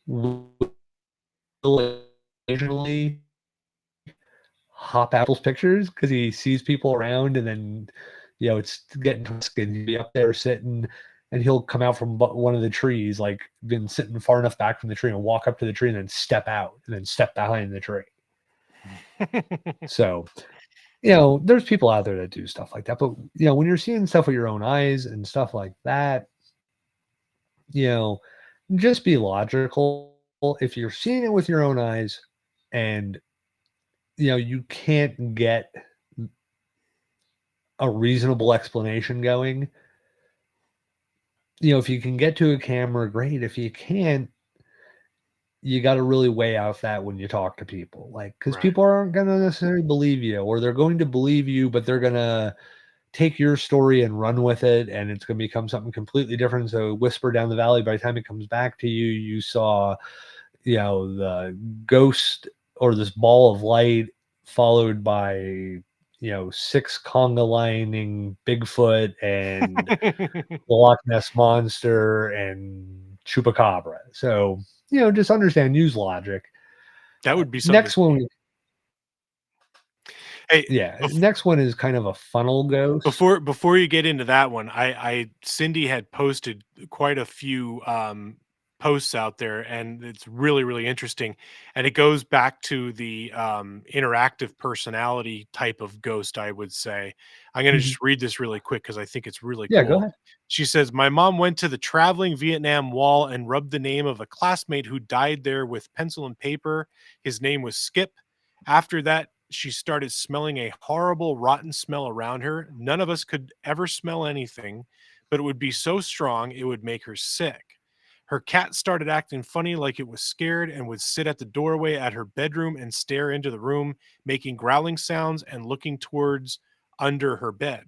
will occasionally hop out people's pictures because he sees people around, and then it's getting dusk and he'll be up there sitting, and he'll come out from one of the trees, like been sitting far enough back from the tree, and walk up to the tree and then step out and then step behind the tree. So there's people out there that do stuff like that, but when you're seeing stuff with your own eyes and stuff like that, you know just be logical. If you're seeing it with your own eyes and you can't get a reasonable explanation going, if you can get to a camera, great. If you can't, you got to really weigh out that when you talk to people, like, because
Right.
people aren't going to necessarily believe you, or they're going to believe you, but they're going to take your story and run with it, and it's going to become something completely different. So whisper down the valley, by the time it comes back to you, you saw the ghost or this ball of light followed by six conga lining Bigfoot and the Loch Ness monster and chupacabra. So just understand, use logic.
That would be something to
Next
see.
one,
Hey,
yeah,
bef
next one is kind of a funnel ghost.
before you get into that one, I Cindy had posted quite a few, posts out there, and it's really, really interesting, and it goes back to the, interactive personality type of ghost, I would say. I'm gonna
Mhm.
just read this really quick because I think it's really
Yeah, go
cool.
ahead.
She says, "My mom went to the traveling Vietnam Wall and rubbed the name of a classmate who died there with pencil and paper. His name was Skip. After that, she started smelling a horrible, rotten smell around her. None of us could ever smell anything, but it would be so strong it would make her sick. Her cat started acting funny, like it was scared, and would sit at the doorway at her bedroom and stare into the room, making growling sounds and looking towards under her bed.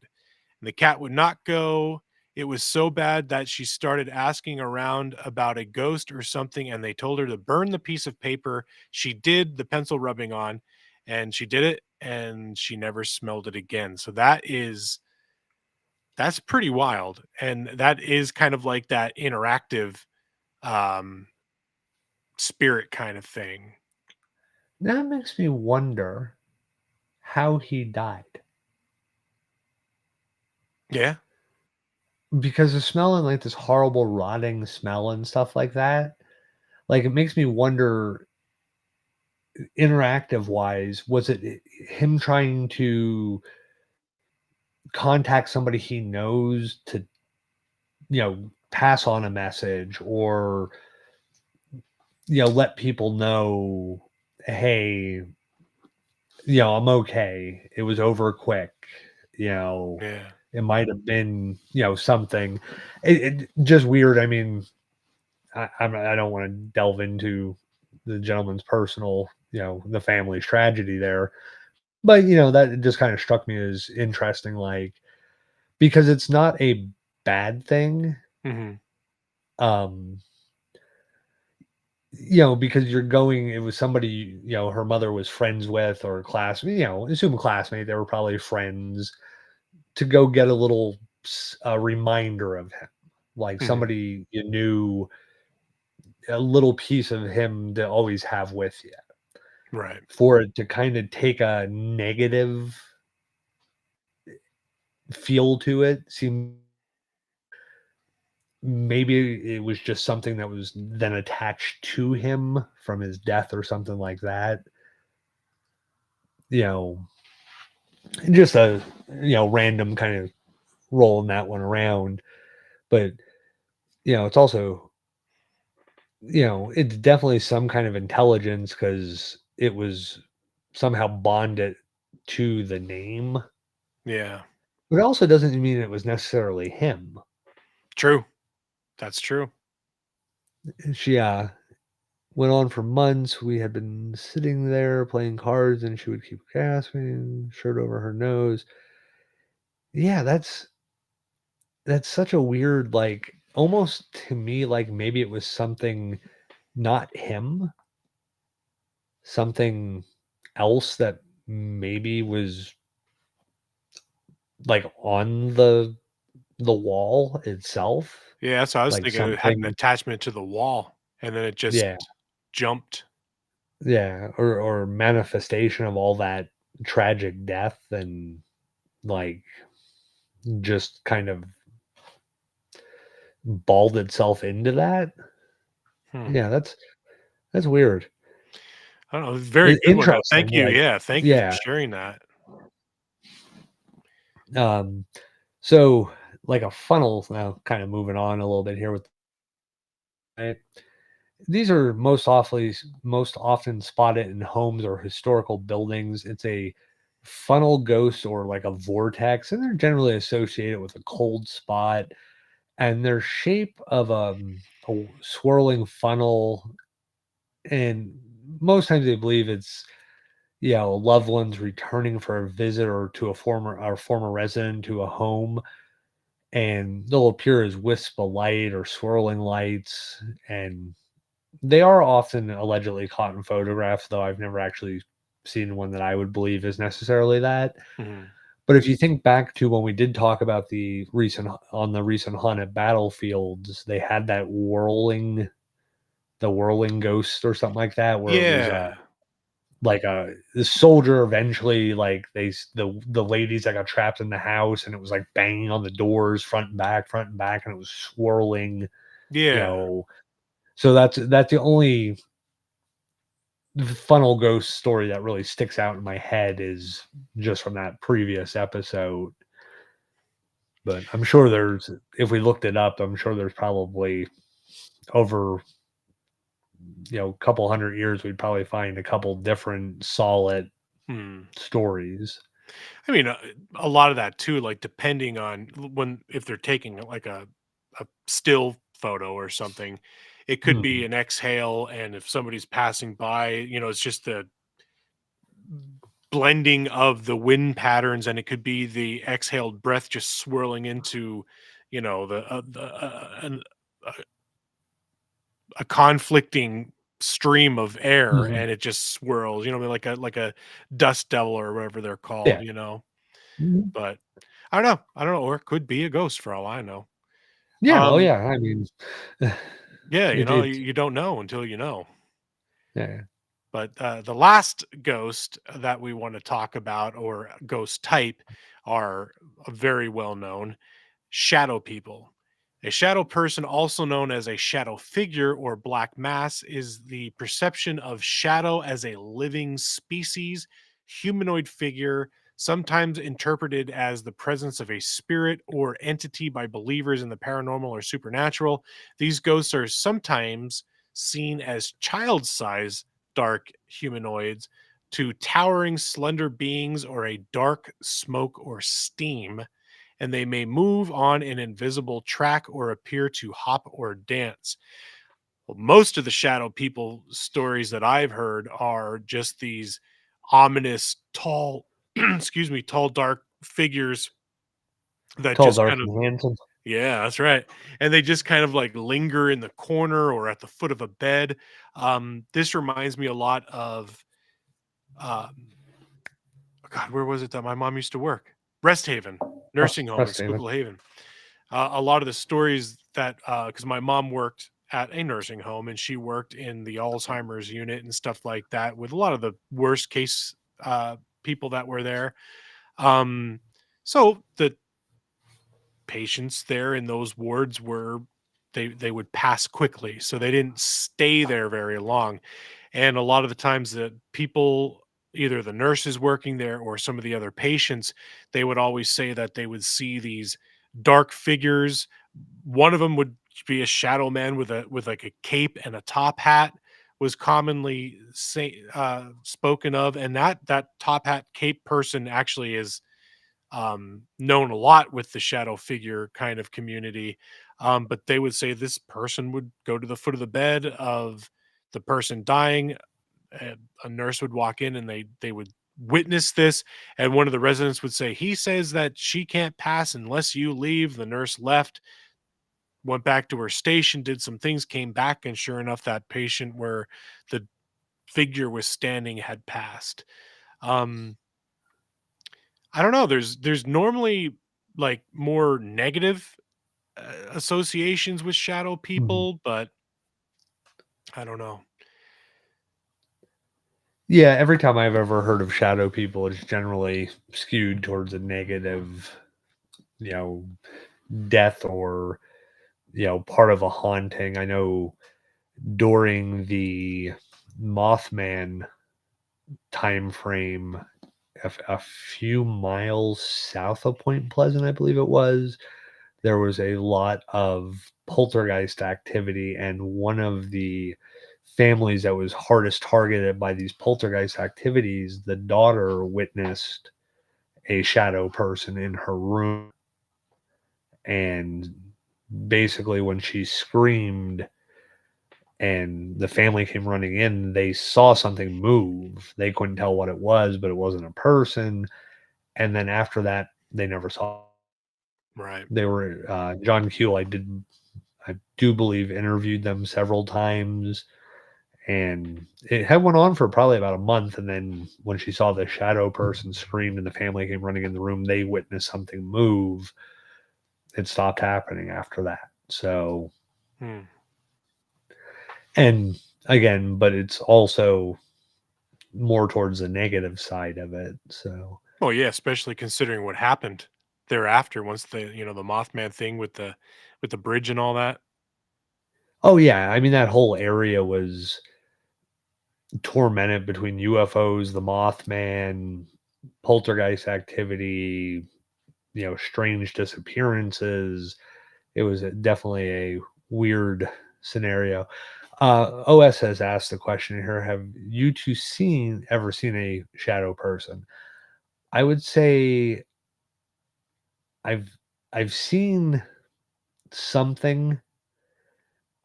And the cat would not go. It was so bad that she started asking around about a ghost or something, and they told her to burn the piece of paper. She did the pencil rubbing on, and she did it, and she never smelled it again. So that's pretty wild. And that is kind of like that interactive um spirit kind of thing.
That makes me wonder how he died.
Yeah.
Because the smell and, like, this horrible rotting smell and stuff like that, like, it makes me wonder, interactive wise, was it him trying to contact somebody he knows to, pass on a message or, let people know, "Hey, I'm okay. It was over quick." You know,
Yeah.
it might have been, something. It just weird. I mean, I don't want to delve into the gentleman's personal, the family's tragedy there, but that just kind of struck me as interesting, like because it's not a bad thing,
Hmm.
um, because you're going, it was somebody, her mother was friends with or class, assume a classmate, they were probably friends to go get a little a reminder of him, like
Hmm.
somebody you knew, a little piece of him to always have with you.
Right.
For it to kind of take a negative feel to it seemed, maybe it was just something that was then attached to him from his death or something like that. You know, just a random kind of rolling that one around. But it's also, it's definitely some kind of intelligence because it was somehow bonded to the name.
Yeah.
But it also doesn't mean it was necessarily him.
True. That's true.
She went on for months. We had been sitting there playing cards, and she would keep gasping, shirt over her nose. Yeah, that's such a weird, like, almost to me, like maybe it was something not him, something else that maybe was like on the wall itself,
Yeah, that's what I was
like
thinking. It had an
something.
attachment to the wall, and then it just
Yeah,
jumped.
yeah, or manifestation of all that tragic death and like just kind of balled itself into that.
Hmm.
Yeah, that's weird.
I don't know. Very good one though.
Interesting,
Thank you.
like,
Yeah, thank you for
yeah.
sharing that.
Um, so like a funnel now, kind of moving on a little bit here with, right? These are most often spotted in homes or historical buildings. It's a funnel ghost or like a vortex, and they're generally associated with a cold spot. And their shape of a swirling funnel, and most times they believe it's, loved ones returning for a visit or to a former resident to a home, and they'll appear as wisps of light or swirling lights, and they are often allegedly caught in photographs, though I've never actually seen one that I would believe is necessarily that.
Mhm.
But if you think back to when we did talk about the recent haunted battlefields, they had that whirling ghost or something like that, where it was
Yeah.
like the soldier eventually, like the ladies that got trapped in the house, and it was like banging on the doors front and back, and it was swirling, you
Yeah.
know. So that's the only funnel ghost story that really sticks out in my head, is just from that previous episode. But I'm sure there's, if we looked it up, I'm sure there's probably over, a couple hundred years, we'd probably find a couple different solid
Hmm.
stories.
I mean, a lot of that too, like depending on when if they're taking like a still photo or something, it could be
Hmm.
an exhale, and if somebody's passing by, it's just the blending of the wind patterns, and it could be the exhaled breath just swirling into, a, a conflicting stream of air,
Mhm.
and it just swirls, like a dust devil or whatever they're called,
Yeah. Mhm.
But I don't know, or it could be a ghost for all I know.
Yeah, oh,
Um,
yeah, I mean,
yeah, you
it's
you don't know until you know.
yeah,
But the last ghost that we want to talk about, or ghost type, are very well known shadow people. A shadow person, also known as a shadow figure or black mass, is the perception of shadow as a living species, humanoid figure, sometimes interpreted as the presence of a spirit or entity by believers in the paranormal or supernatural. These ghosts are sometimes seen as child size dark humanoids to towering slender beings or a dark smoke or steam, and they may move on an invisible track or appear to hop or dance. Well, most of the shadow people stories that I've heard are just these ominous, tall, excuse me, tall, dark figures that
tall,
just
dark,
kind of,
and handsome.
yeah, that's right. And they just kind of like linger in the corner or at the foot of a bed. This reminds me a lot of, um, God, where was it that my mom used to work? Rest Haven Nursing Home in
Frustrating.
Schuylkill Haven. A lot of the stories that, because my mom worked at a nursing home and she worked in the Alzheimer's unit and stuff like that with a lot of the worst case people that were there. Um, so the patients there in those wards were, they would pass quickly, so they didn't stay there very long. And a lot of the times the people, either the nurses working there or some of the other patients, they would always say that they would see these dark figures. One of them would be a shadow man with like a cape and a top hat, was commonly spoken of, and that top hat cape person actually is known a lot with the shadow figure kind of community. But they would say this person would go to the foot of the bed of the person dying. A nurse would walk in and they would witness this, and one of the residents would say, he says that she can't pass unless you leave. The nurse left, went back to her station, did some things, came back, and sure enough, that patient where the figure was standing had passed. um I don't know, there's normally like more negative associations with shadow
Mhm.
people, but I don't know.
Yeah, every time I've ever heard of shadow people, it's generally skewed towards a negative, you know, death or, part of a haunting. I know during the Mothman time frame, a few miles south of Point Pleasant, I believe it was, there was a lot of poltergeist activity, and one of the families that was hardest targeted by these poltergeist activities, the daughter witnessed a shadow person in her room, and basically when she screamed and the family came running in, they saw something move. They couldn't tell what it was, but it wasn't a person. And then after that, they never saw.
Right.
They were John Kuehl. I do believe interviewed them several times, and it had went on for probably about a month. And then when she saw the shadow person scream and the family came running in the room, they witnessed something move. It stopped happening after that. So,
Hmm.
and again, but it's also more towards the negative side of it. So,
Well, yeah, especially considering what happened thereafter once the Mothman thing with the bridge and all that.
oh yeah, I mean that whole area was tormented between UFOs, the Mothman, poltergeist activity, strange disappearances. It was definitely a weird scenario. OS has asked the question here: have you two ever seen a shadow person? I would say I've I've seen something.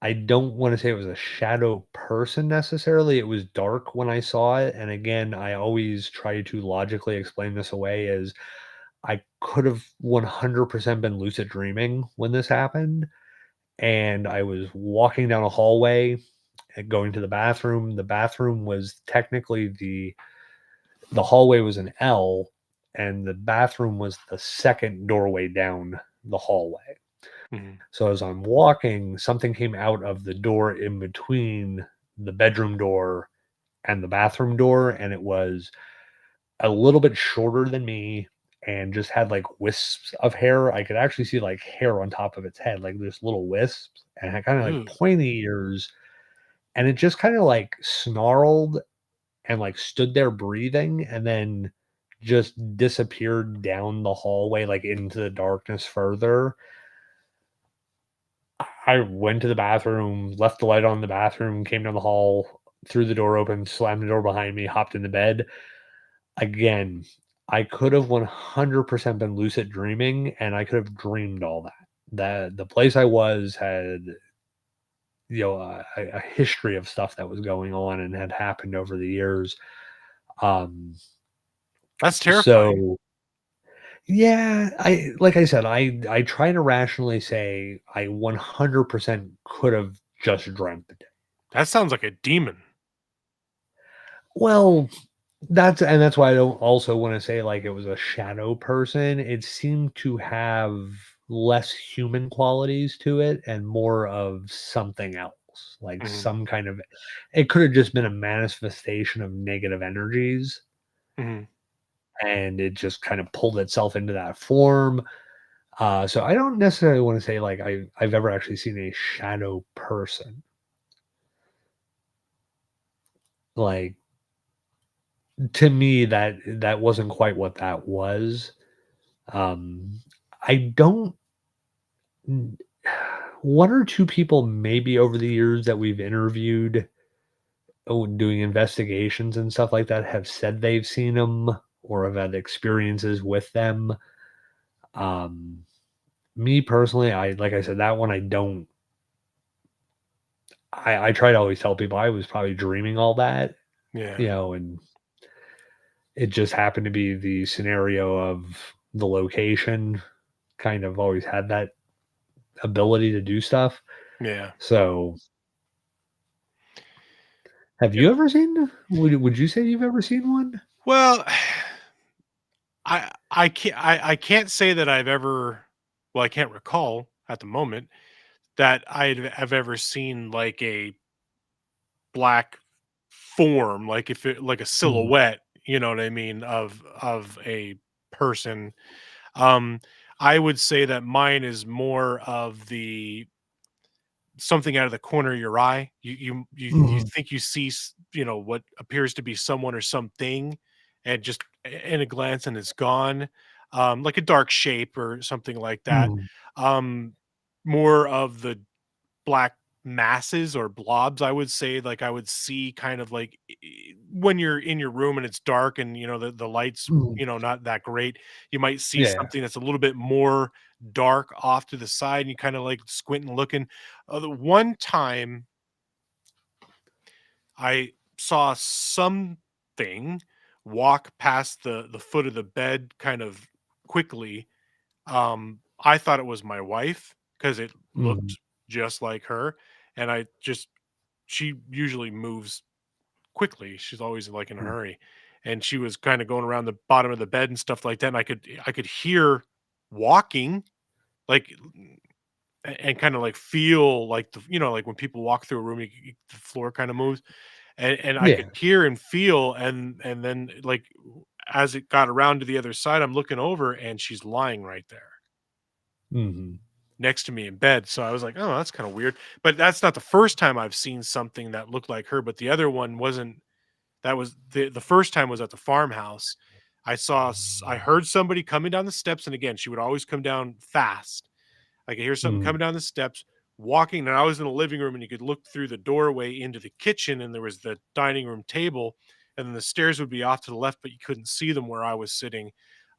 I don't wanna say it was a shadow person necessarily, it was dark when I saw it, and again, I always try to logically explain this away as I could have 100% been lucid dreaming when this happened, and I was walking down a hallway and going to the bathroom. The bathroom was technically the hallway was an L, and the bathroom was the second doorway down the hallway.
Mhm.
So as I'm walking, something came out of the door in between the bedroom door and the bathroom door, and it was a little bit shorter than me and just had like wisps of hair. I could actually see like hair on top of its head, like just little wisps, and it had kind of like
Ooh.
pointy ears. And it just kind of like snarled and like stood there breathing and then just disappeared down the hallway, like into the darkness further. I went to the bathroom, left the light on in the bathroom, came down the hall, threw the door open, slammed the door behind me, hopped into bed. Again, I could have 100% been lucid dreaming and I could have dreamed all that. The place I was had, a history of stuff that was going on and had happened over the years. Um,
That's terrifying.
so yeah, I like I said, I try to rationally say I 100% could have just dreamt it.
That sounds like a demon.
Well, that's why I don't also wanna say, like, it was a shadow person. It seemed to have less human qualities to it and more of something else, like
Mhm.
some kind of it could have just been a manifestation of negative energies,
Mhm.
and it just kind of pulled itself into that form. So I don't necessarily wanna say, like, I've ever actually seen a shadow person. Like, to me, that wasn't quite what that was. I don't N 1 or 2 people maybe over the years that we've interviewed, doing investigations and stuff like that have said they've seen them or have had experiences with them. Um, Me personally, I like I said, that one I don't I try to always tell people I was probably dreaming all that,
Yeah.
and it just happened to be the scenario of the location kind of always had that ability to do stuff.
Yeah.
So have
Yeah.
you ever seen would you say you've ever seen one?
Well, I can't say that I've ever, well, I can't recall at the moment that have ever seen like a black form, like if it like a
Mm,
silhouette, you know what I mean, of a person. Um, I would say that mine is more of the something out of the corner of your eye. You
mhm,
think you see what appears to be someone or something, and just in a glance, and it's gone, like a dark shape or something like that.
mm,
Um, More of the black masses or blobs, I would say. Like I would see kind of like when you're in your room and it's dark and the lights
mhm.
not that great, you might see
Yeah.
something that's a little bit more dark off to the side and you kind of like squinting looking. The one time I saw something walk past the foot of the bed kind of quickly. I thought it was my wife because it
Mhm,
looked just like her, and I just she usually moves quickly. She's always like in a
mm,
hurry, and she was kind of going around the bottom of the bed and stuff like that. And I could hear walking like and kind of like feel like like when people walk through a room, the floor kind of moves, and I
yeah,
could hear and feel, and then like as it got around to the other side, I'm looking over and she's lying right there
mhm,
next to me in bed. So I was like, "Oh, that's kind of weird." But that's not the first time I've seen something that looked like her, but the other one wasn't. That was the first time was at the farmhouse. I heard somebody coming down the steps, and again, she would always come down fast. I could hear something
mhm,
coming down the steps, walking, and I was in the living room, and you could look through the doorway into the kitchen, and there was the dining room table, and then the stairs would be off to the left, but you couldn't see them where I was sitting.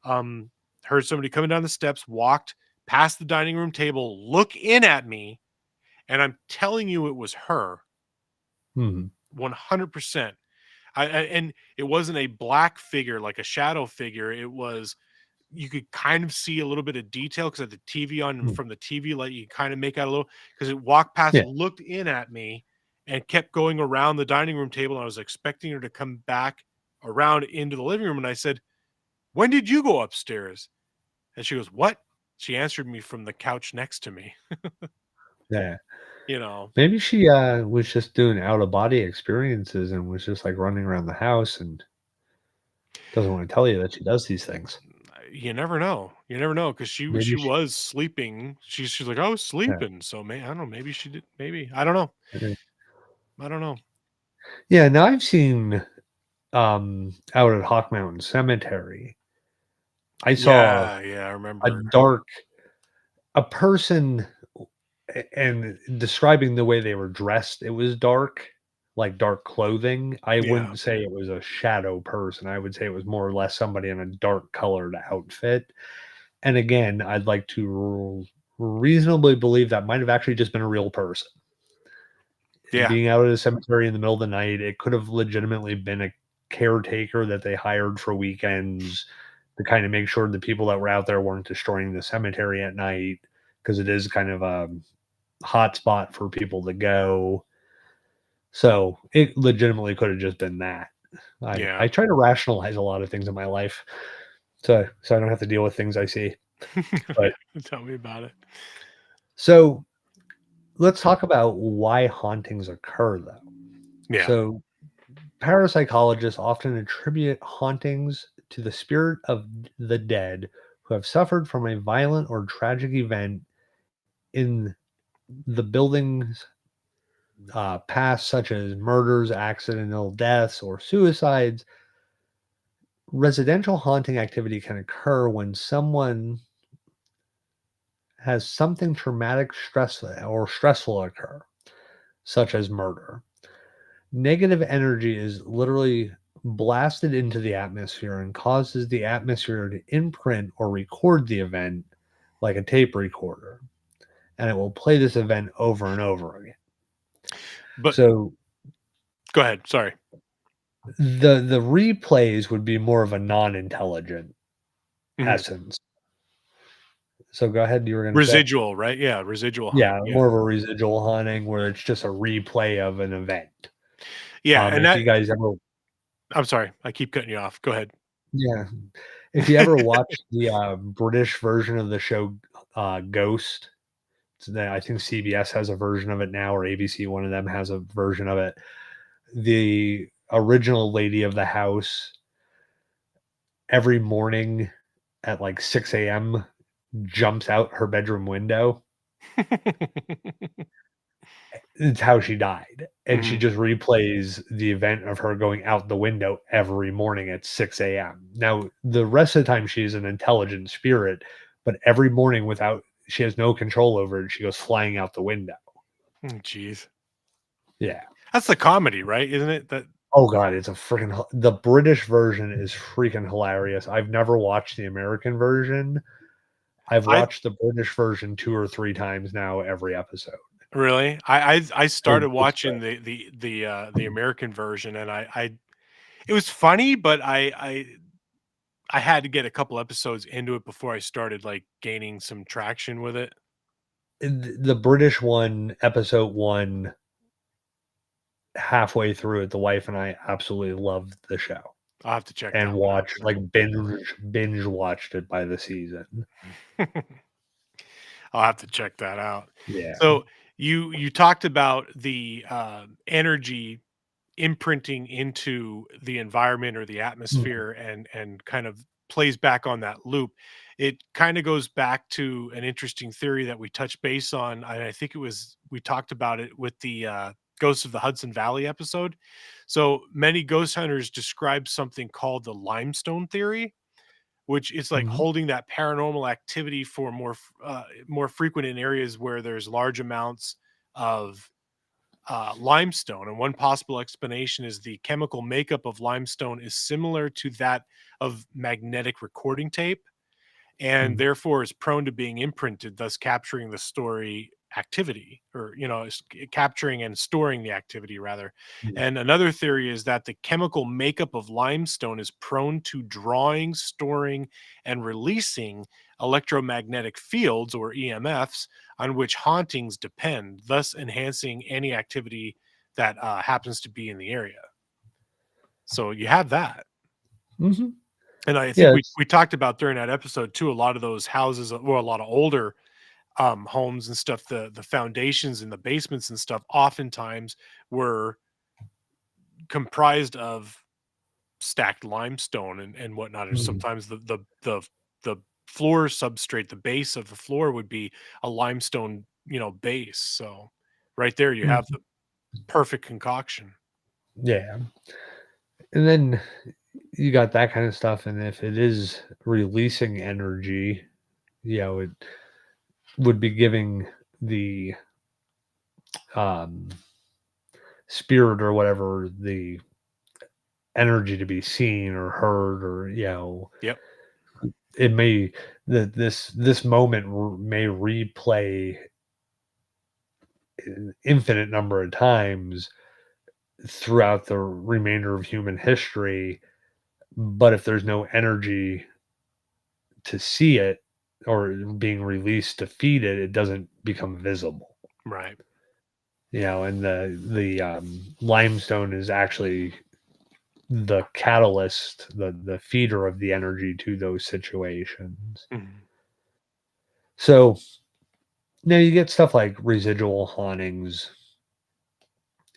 Um, Heard somebody coming down the steps, walked past the dining room table, look in at me, and I'm telling you it was her,
Mhm.
100%. And it wasn't a black figure, like a shadow figure. It was, you could kind of see a little bit of detail because of the TV on, and
Mm.
from the TV light, you kind of make out a little, because it walked past,
Yeah.
looked in at me, and kept going around the dining room table. And I was expecting her to come back around into the living room. And I said, "When did you go upstairs?" And she goes, "What?" She answered me from the couch next to me,
Yeah.
you know.
Maybe she, was just doing out of body experiences and was just, like, running around the house and doesn't wanna tell you that she does these things.
You never know. You never know, because
Maybe
she
she
was sleeping. She's like, "I was
yeah,
sleeping." So, I don't know, maybe she did, maybe. I don't know.
yeah.
I don't know.
Yeah, now I've seen, out at Hawk Mountain Cemetery, I saw
Yeah, yeah, I
a
remember.
dark a person and describing the way they were dressed, it was dark, like dark clothing. I
Yeah,
wouldn't say it was a shadow person. I would say it was more or less somebody in a dark colored outfit. And again, I'd like to reasonably believe that might have actually just been a real person.
yeah,
Being out at a cemetery in the middle of the night, it could have legitimately been a caretaker that they hired for weekends to kind of make sure the people that were out there weren't destroying the cemetery at night because it is kind of a hot spot for people to go. So it legitimately could have just been that. I
yeah.
try to rationalize a lot of things in my life so I don't have to deal with things I see. But
Tell me about it.
so let's talk about why hauntings occur though.
Yeah.
So parapsychologists often attribute hauntings to the spirit of the dead who have suffered from a violent or tragic event in the building's past, such as murders, accidental deaths, or suicides. Residential haunting activity can occur when someone has something traumatic, stressful occur, such as murder. Negative energy is literally blasted into the atmosphere and causes the atmosphere to imprint or record the event like a tape recorder, and it will play this event over and over again.
But
So
go ahead. Sorry.
the replays would be more of a non-intelligent
Mhm.
essence. So go ahead, you were going to say?
Residual, right? Yeah, residual
Yeah,
haunting. Yeah.
more of a residual haunting where it's just a replay of an event.
Yeah, and
If
that,
you guys ever
I'm sorry. I keep cutting you off. Go ahead.
yeah, if you ever watch the, British version of the show, Ghost, I think CBS has a version of it now, or ABC, one of them has a version of it. The original lady of the house, every morning at, like, 6 a.m., jumps out her bedroom window. It's how she died, and she
Mhm.
just replays the event of her going out the window every morning at 6 a.m. Now, the rest of the time, she's an intelligent spirit, but every morning without she has no control over it, she goes flying out the window.
Jeez.
Yeah.
That's the comedy, right? Isn't it? That
Oh god, it's a freaking the British version is freaking hilarious. I've never watched the American version. I've
I
watched the British version 2 or 3 times now every episode.
really, I
Oh,
started
it's
watching
great.
the American version, and I it was funny, but I had to get a couple episodes into it before I started, like, gaining some traction with it.
The British one, episode 1, halfway through it, the wife and I absolutely loved the show
I'll have to check
and
that one out
watched, like, binge watched it by the season.
then. I'll have to check that out.
Yeah.
So you talked about the, energy imprinting into the environment or the
Mhm,
atmosphere, and kind of plays back on that loop. It kind of goes back to an interesting theory that we touched base on, and I think it was, we talked about it with the Ghosts of the Hudson Valley episode. So many ghost hunters describe something called the limestone theory, which is like
mhm,
holding that paranormal activity for more frequent in areas where there's large amounts of limestone. And one possible explanation is the chemical makeup of limestone is similar to that of magnetic recording tape, and
mhm,
therefore is prone to being imprinted, thus capturing the story activity, or capturing and storing the activity rather.
Yeah.
And another theory is that the chemical makeup of limestone is prone to drawing, storing, and releasing electromagnetic fields, or EMFs, on which hauntings depend, thus enhancing any activity that happens to be in the area. So you have that.
Mhm.
And I think we
Yes.
we talked about during that episode too, a lot of those houses, or a lot of older homes and stuff, the foundations and the basements and stuff oftentimes were comprised of stacked limestone and whatnot. And
Mhm.
sometimes the floor substrate, the base of the floor would be a limestone, base. So right there you have
Mhm.
the perfect concoction.
Yeah. And then you got that kind of stuff, and if it is releasing energy, it would be giving the, um, spirit or whatever the energy to be seen or heard, or,
Yep.
it may that this moment may replay an infinite number of times throughout the remainder of human history, but if there's no energy to see it or being released to feed it, it doesn't become visible.
Right.
And the limestone is actually the catalyst, the feeder of the energy to those situations.
Mhm.
So now you get stuff like residual hauntings,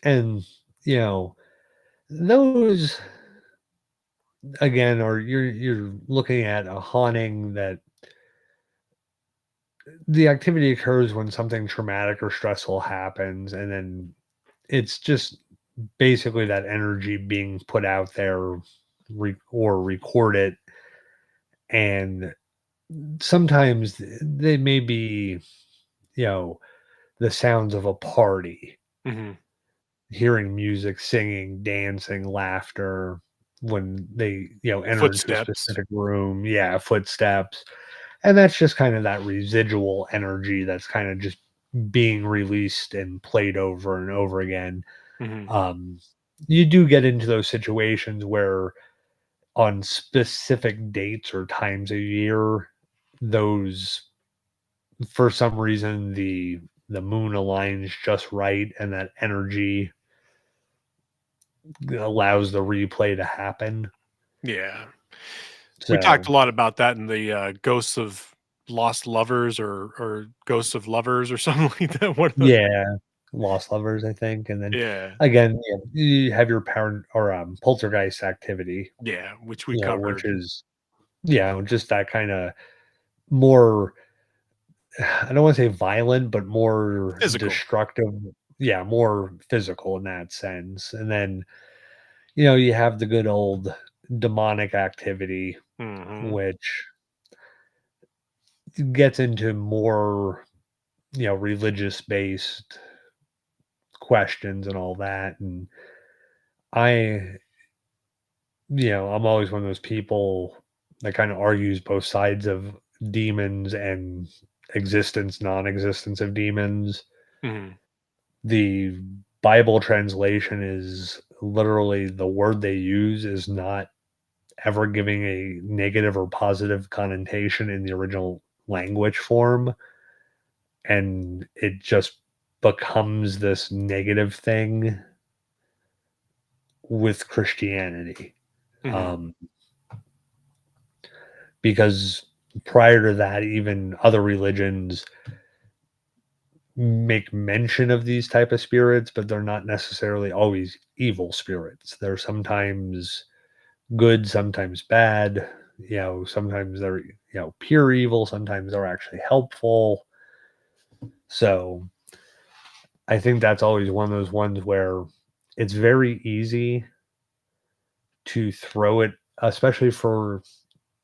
and you know those again, or you're looking at a haunting that the activity occurs when something traumatic or stressful happens, and then it's just basically that energy being put out there, or recorded. And sometimes they may be, you know the sounds of a party,
Mhm.
hearing music, singing, dancing, laughter when they enter into a
Footsteps.
specific room. Yeah, footsteps. And that's just kind of that residual energy that's kind of just being released and played over and over again.
Mhm.
um, you do get into those situations where on specific dates or times of year, those, for some reason, the moon aligns just right, and that energy allows the replay to happen.
Yeah. We talked
So
a lot about that in the, Ghosts of Lost Lovers, or Ghosts of Lovers, or something like that. One of the
yeah, lost lovers, I think. And then
Yeah.
again, you have your power or poltergeist activity,
Yeah, which we
which
covered.
is just that kind of more, I don't want to say violent, but more
Physical.
destructive. Yeah, more physical in that sense. And then you have the good old demonic activity,
Mhm.
which gets into more religious based questions and all that. And I I'm always one of those people that kind of argues both sides of demons and existence, non-existence of demons.
Mhm.
The Bible translation is literally, the word they use is not ever giving a negative or positive connotation in the original language form, and it just becomes this negative thing with Christianity.
Mhm.
Um, because prior to that, even other religions make mention of these type of spirits, but they're not necessarily always evil spirits. They're sometimes good, sometimes bad. Sometimes they're pure evil. Sometimes they're actually helpful. So I think that's always one of those ones where it's very easy to throw it, especially for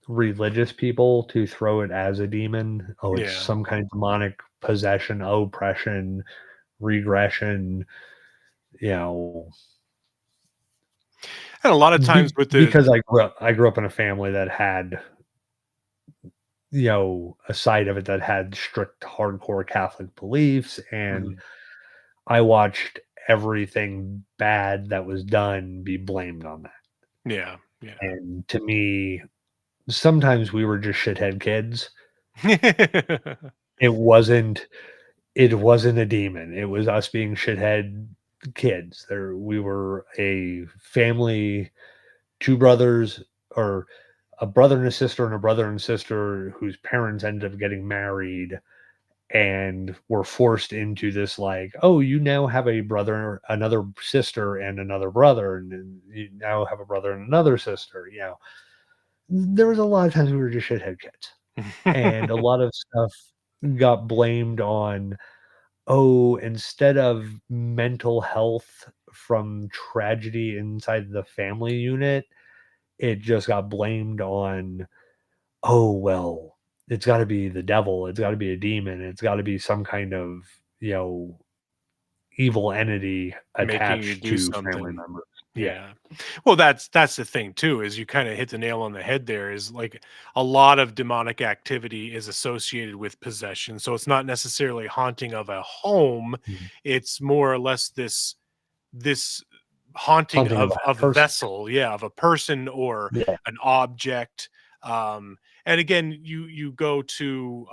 religious people, to throw it as a demon. Oh, it's
Yeah.
some kind of demonic possession, oppression, regression, you know,
And a lot of times with the
because I grew up in a family that had a side of it that had strict hardcore Catholic beliefs, and
Mhm.
I watched everything bad that was done be blamed on that.
Yeah, yeah.
And to me, sometimes we were just shithead kids. It wasn't it wasn't a demon. It was us being shithead kids. We were a family, two brothers, or a brother and a sister and a brother and sister whose parents ended up getting married and were forced into this, like, oh, you now have a brother, another sister, and another brother, and then you now have a brother and another sister. There was a lot of times we were just shithead kids, and a lot of stuff got blamed on, oh, instead of mental health from tragedy inside the family unit, it just got blamed on, oh, well, it's got to be the devil, it's got to be a demon, it's got to be some kind of, you know, evil entity
Making you
attached
do
to family
something.
members. Yeah.
Yeah. Well, that's the thing too, is you kinda hit the nail on the head there, is like a lot of demonic activity is associated with possession. So it's not necessarily haunting of a home,
Mhm.
it's more or less this haunting
Haunting of a
of a
person.
vessel, yeah, of a person or
Yeah.
an object. And again, you go to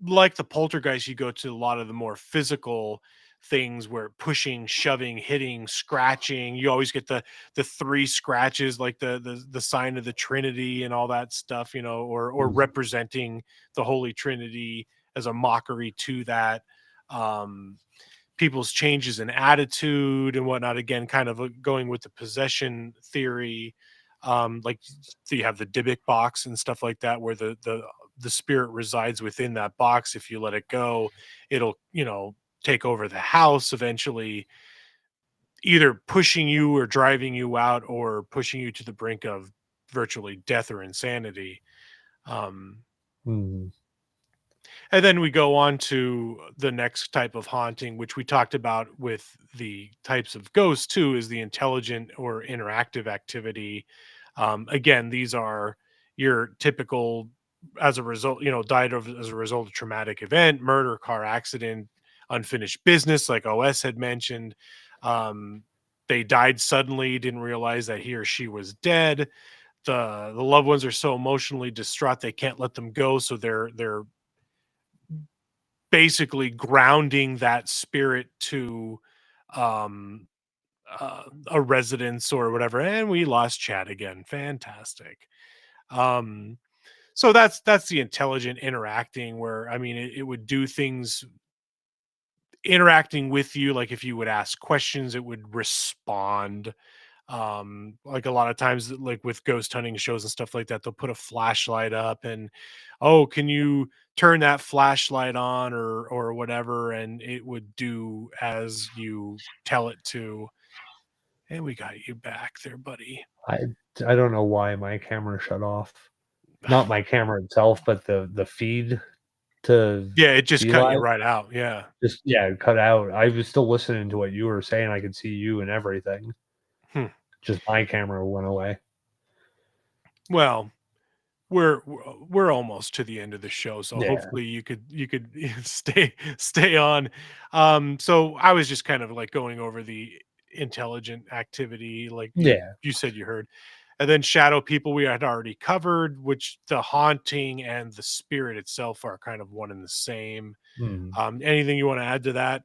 like the poltergeist, you go to a lot of the more physical things where pushing, shoving, hitting, scratching. You always get the three scratches, like the sign of the Trinity and all that stuff, or
Mhm.
representing the Holy Trinity as a mockery to that. Um, People's changes in attitude and whatnot. Again, kind of going with the possession theory. Like, so you have the Dybbuk box and stuff like that, where the spirit resides within that box. If you let it go, it'll take over the house eventually, either pushing you or driving you out or pushing you to the brink of virtually death or insanity. Um,
Mhm.
And then we go on to the next type of haunting, which we talked about with the types of ghosts too, is the intelligent or interactive activity. Again, these are your typical, as a result, died of as a result of traumatic event, murder, car accident, unfinished business, like OS had mentioned. Um, they died suddenly, didn't realize that he or she was dead. The loved ones are so emotionally distraught they can't let them go, so they're basically grounding that spirit to um a residence or whatever. And we lost chat again. Fantastic. um so that's the intelligent interacting, where I mean it would do things interacting with you. Like if you would ask questions, it would respond. Like a lot of times, like with ghost hunting shows and stuff like that, they'll put a flashlight up and, oh, can you turn that flashlight on or whatever, and it would do as you tell it to. And we got you back there, buddy.
I I don't know why my camera shut off. Not my camera itself, but the feed to
Yeah, it just
be
cut you
live.
right out. Yeah.
Just, yeah, it cut out. I was still listening to what you were saying. I could see you and everything.
Hmm.
Just my camera went away.
Well, we're almost to the end of the show, so
Yeah.
hopefully you could stay on. So I was just kind of like going over the intelligent activity, like
Yeah.
you said you heard. And then shadow people we had already covered, which the haunting and the spirit itself are kind of one and the same.
Mhm.
Anything you want to add to that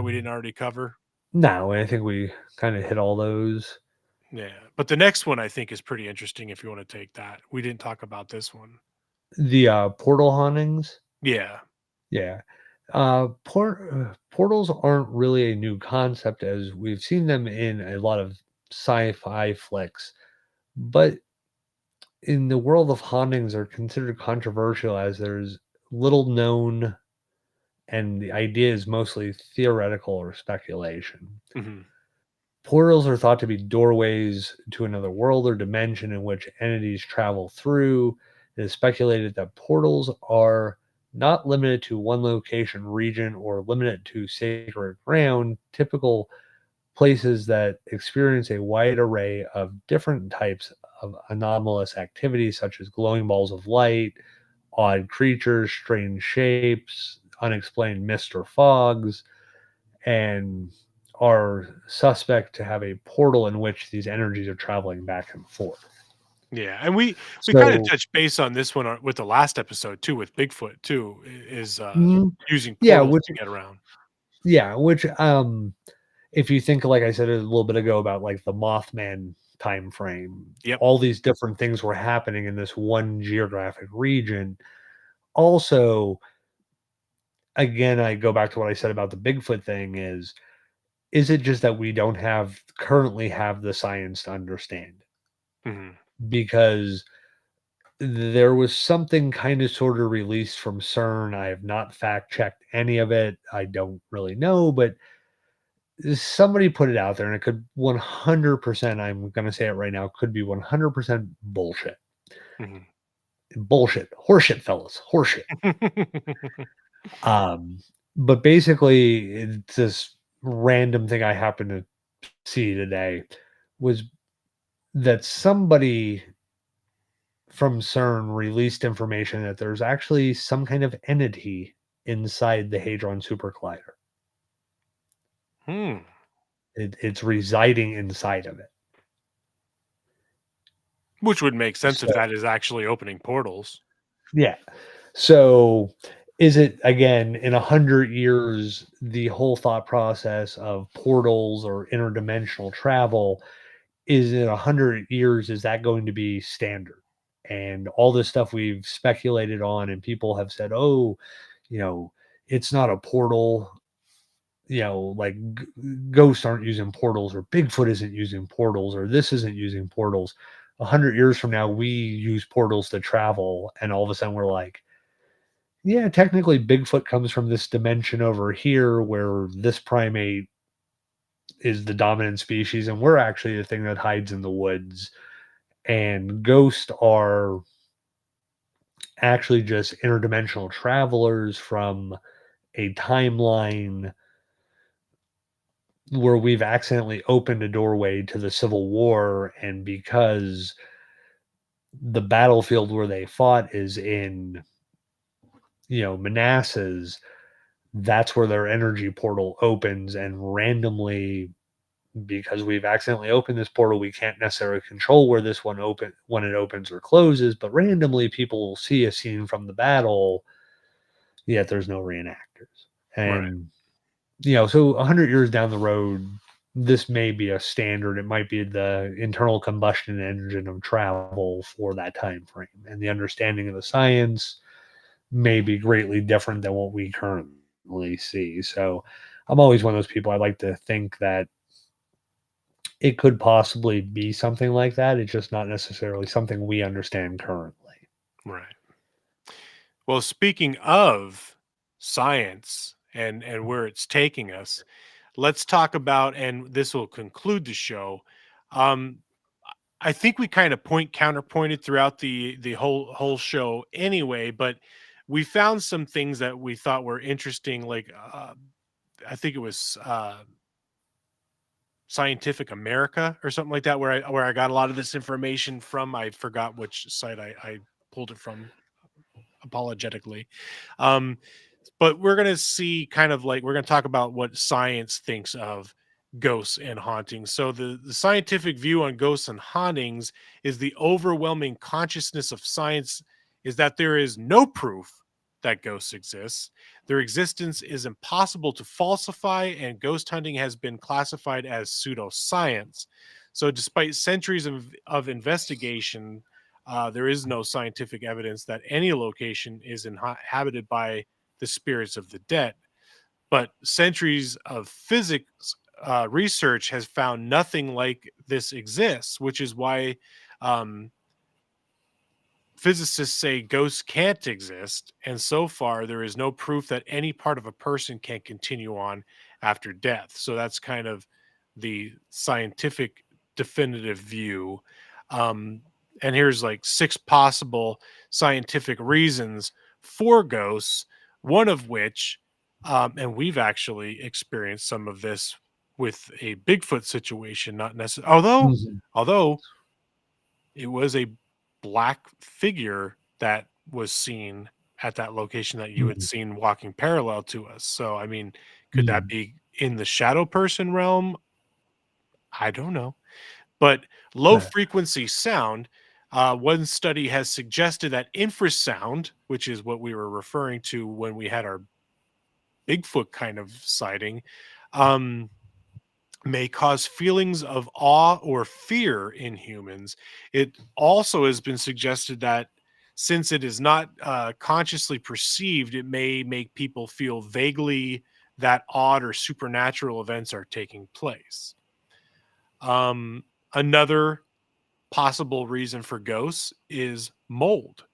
we didn't already cover?
No, I think we kinda hit all those.
Yeah, but the next one I think is pretty interesting if you want to take that. We didn't talk about this one.
The, portal hauntings?
Yeah.
Yeah. Portals aren't really a new concept, as we've seen them in a lot of sci-fi flicks, but in the world of hauntings are considered controversial, as there's little known, and the idea is mostly theoretical or speculation.
Hmm.
Portals are thought to be doorways to another world or dimension in which entities travel through. It is speculated that portals are not limited to one location, region, or limited to sacred ground, typical places that experience a wide array of different types of anomalous activity, such as glowing balls of light, odd creatures, strange shapes, unexplained mist or fogs, and are suspect to have a portal in which these energies are traveling back and forth.
Yeah, and we kinda
So,
touched base on this one on with the last episode too with Bigfoot too, is,
mhm,
using
yeah,
portals
which
to get around.
yeah, which if you think, like I said a little bit ago, about like the Mothman time frame,
Yep.
all these different things were happening in this one geographic region. Also, again, I go back to what I said about the Bigfoot thing is it just that we don't have currently have the science to understand?
Mhm.
Because there was something kind of sort of released from CERN. I have not fact checked any of it. I don't really know, but somebody put it out there and it could 100%, I'm going to say it right now, could be 100% bullshit.
Mhm.
Bullshit. Horseshit, fellas. Horseshit. Um, but basically, it's this random thing I happened to see today was that somebody from CERN released information that there's actually some kind of entity inside the Hadron Super Collider.
Hmm.
It's residing inside of it.
Which would make sense if
So,
that is actually opening portals.
yeah. So, is it again in 100 years the whole thought process of portals or interdimensional travel? Is in 100 years is that going to be standard? And all this stuff we've speculated on, and people have said, "Oh, you know, it's not a portal." Like ghosts aren't using portals, or Bigfoot isn't using portals, or this isn't using portals. 100 years from now, we use portals to travel, and all of a sudden we're like, yeah, technically Bigfoot comes from this dimension over here where this primate is the dominant species, and we're actually the thing that hides in the woods. And ghosts are actually just interdimensional travelers from a timeline where we've accidentally opened a doorway to the Civil War, and because the battlefield where they fought is in, Manassas, that's where their energy portal opens, and randomly, because we've accidentally opened this portal, we can't necessarily control where this one open when it opens or closes, but randomly people will see a scene from the battle, yet there's no reenactors.
Right.
And so 100 years down the road, this may be a standard. It might be the internal combustion engine of travel for that time frame, and the understanding of the science may be greatly different than what we currently see. So I'm always one of those people. I like to think that it could possibly be something like that. It's just not necessarily something we understand currently.
Right. Well, speaking of science and where it's taking us, let's talk about, and this will conclude the show. Um, I think we kind of counterpointed throughout the whole show anyway, but we found some things that we thought were interesting. Like I think it was Scientific America or something like that, where I got a lot of this information from. I forgot which site I pulled it from apologetically. Um, but we're going to see kind of like we're going to talk about what science thinks of ghosts and hauntings. So the scientific view on ghosts and hauntings is the overwhelming consciousness of science is that there is no proof that ghosts exist. Their existence is impossible to falsify, and ghost hunting has been classified as pseudoscience. So, despite centuries of investigation, there is no scientific evidence that any location is inhabited by the spirits of the dead. But centuries of physics research has found nothing like this exists, which is why um, physicists say ghosts can't exist. And so far, there is no proof that any part of a person can continue on after death. So that's kind of the scientific definitive view. Um, and here's like six possible scientific reasons for ghosts, one of which, and we've actually experienced some of this with a Bigfoot situation, not necessarily, although
Mhm.
although It was a black figure that was seen at that location that you had
Mhm,
seen walking parallel to us. So, I mean, could that
mhm.
be in the shadow person realm? I don't know. But low
Yeah.
frequency sound, one study has suggested that infrasound, which is what we were referring to when we had our Bigfoot kind of sighting, um, may cause feelings of awe or fear in humans. It also has been suggested that since it is not consciously perceived, it may make people feel vaguely that odd or supernatural events are taking place. Another possible reason for ghosts is mold.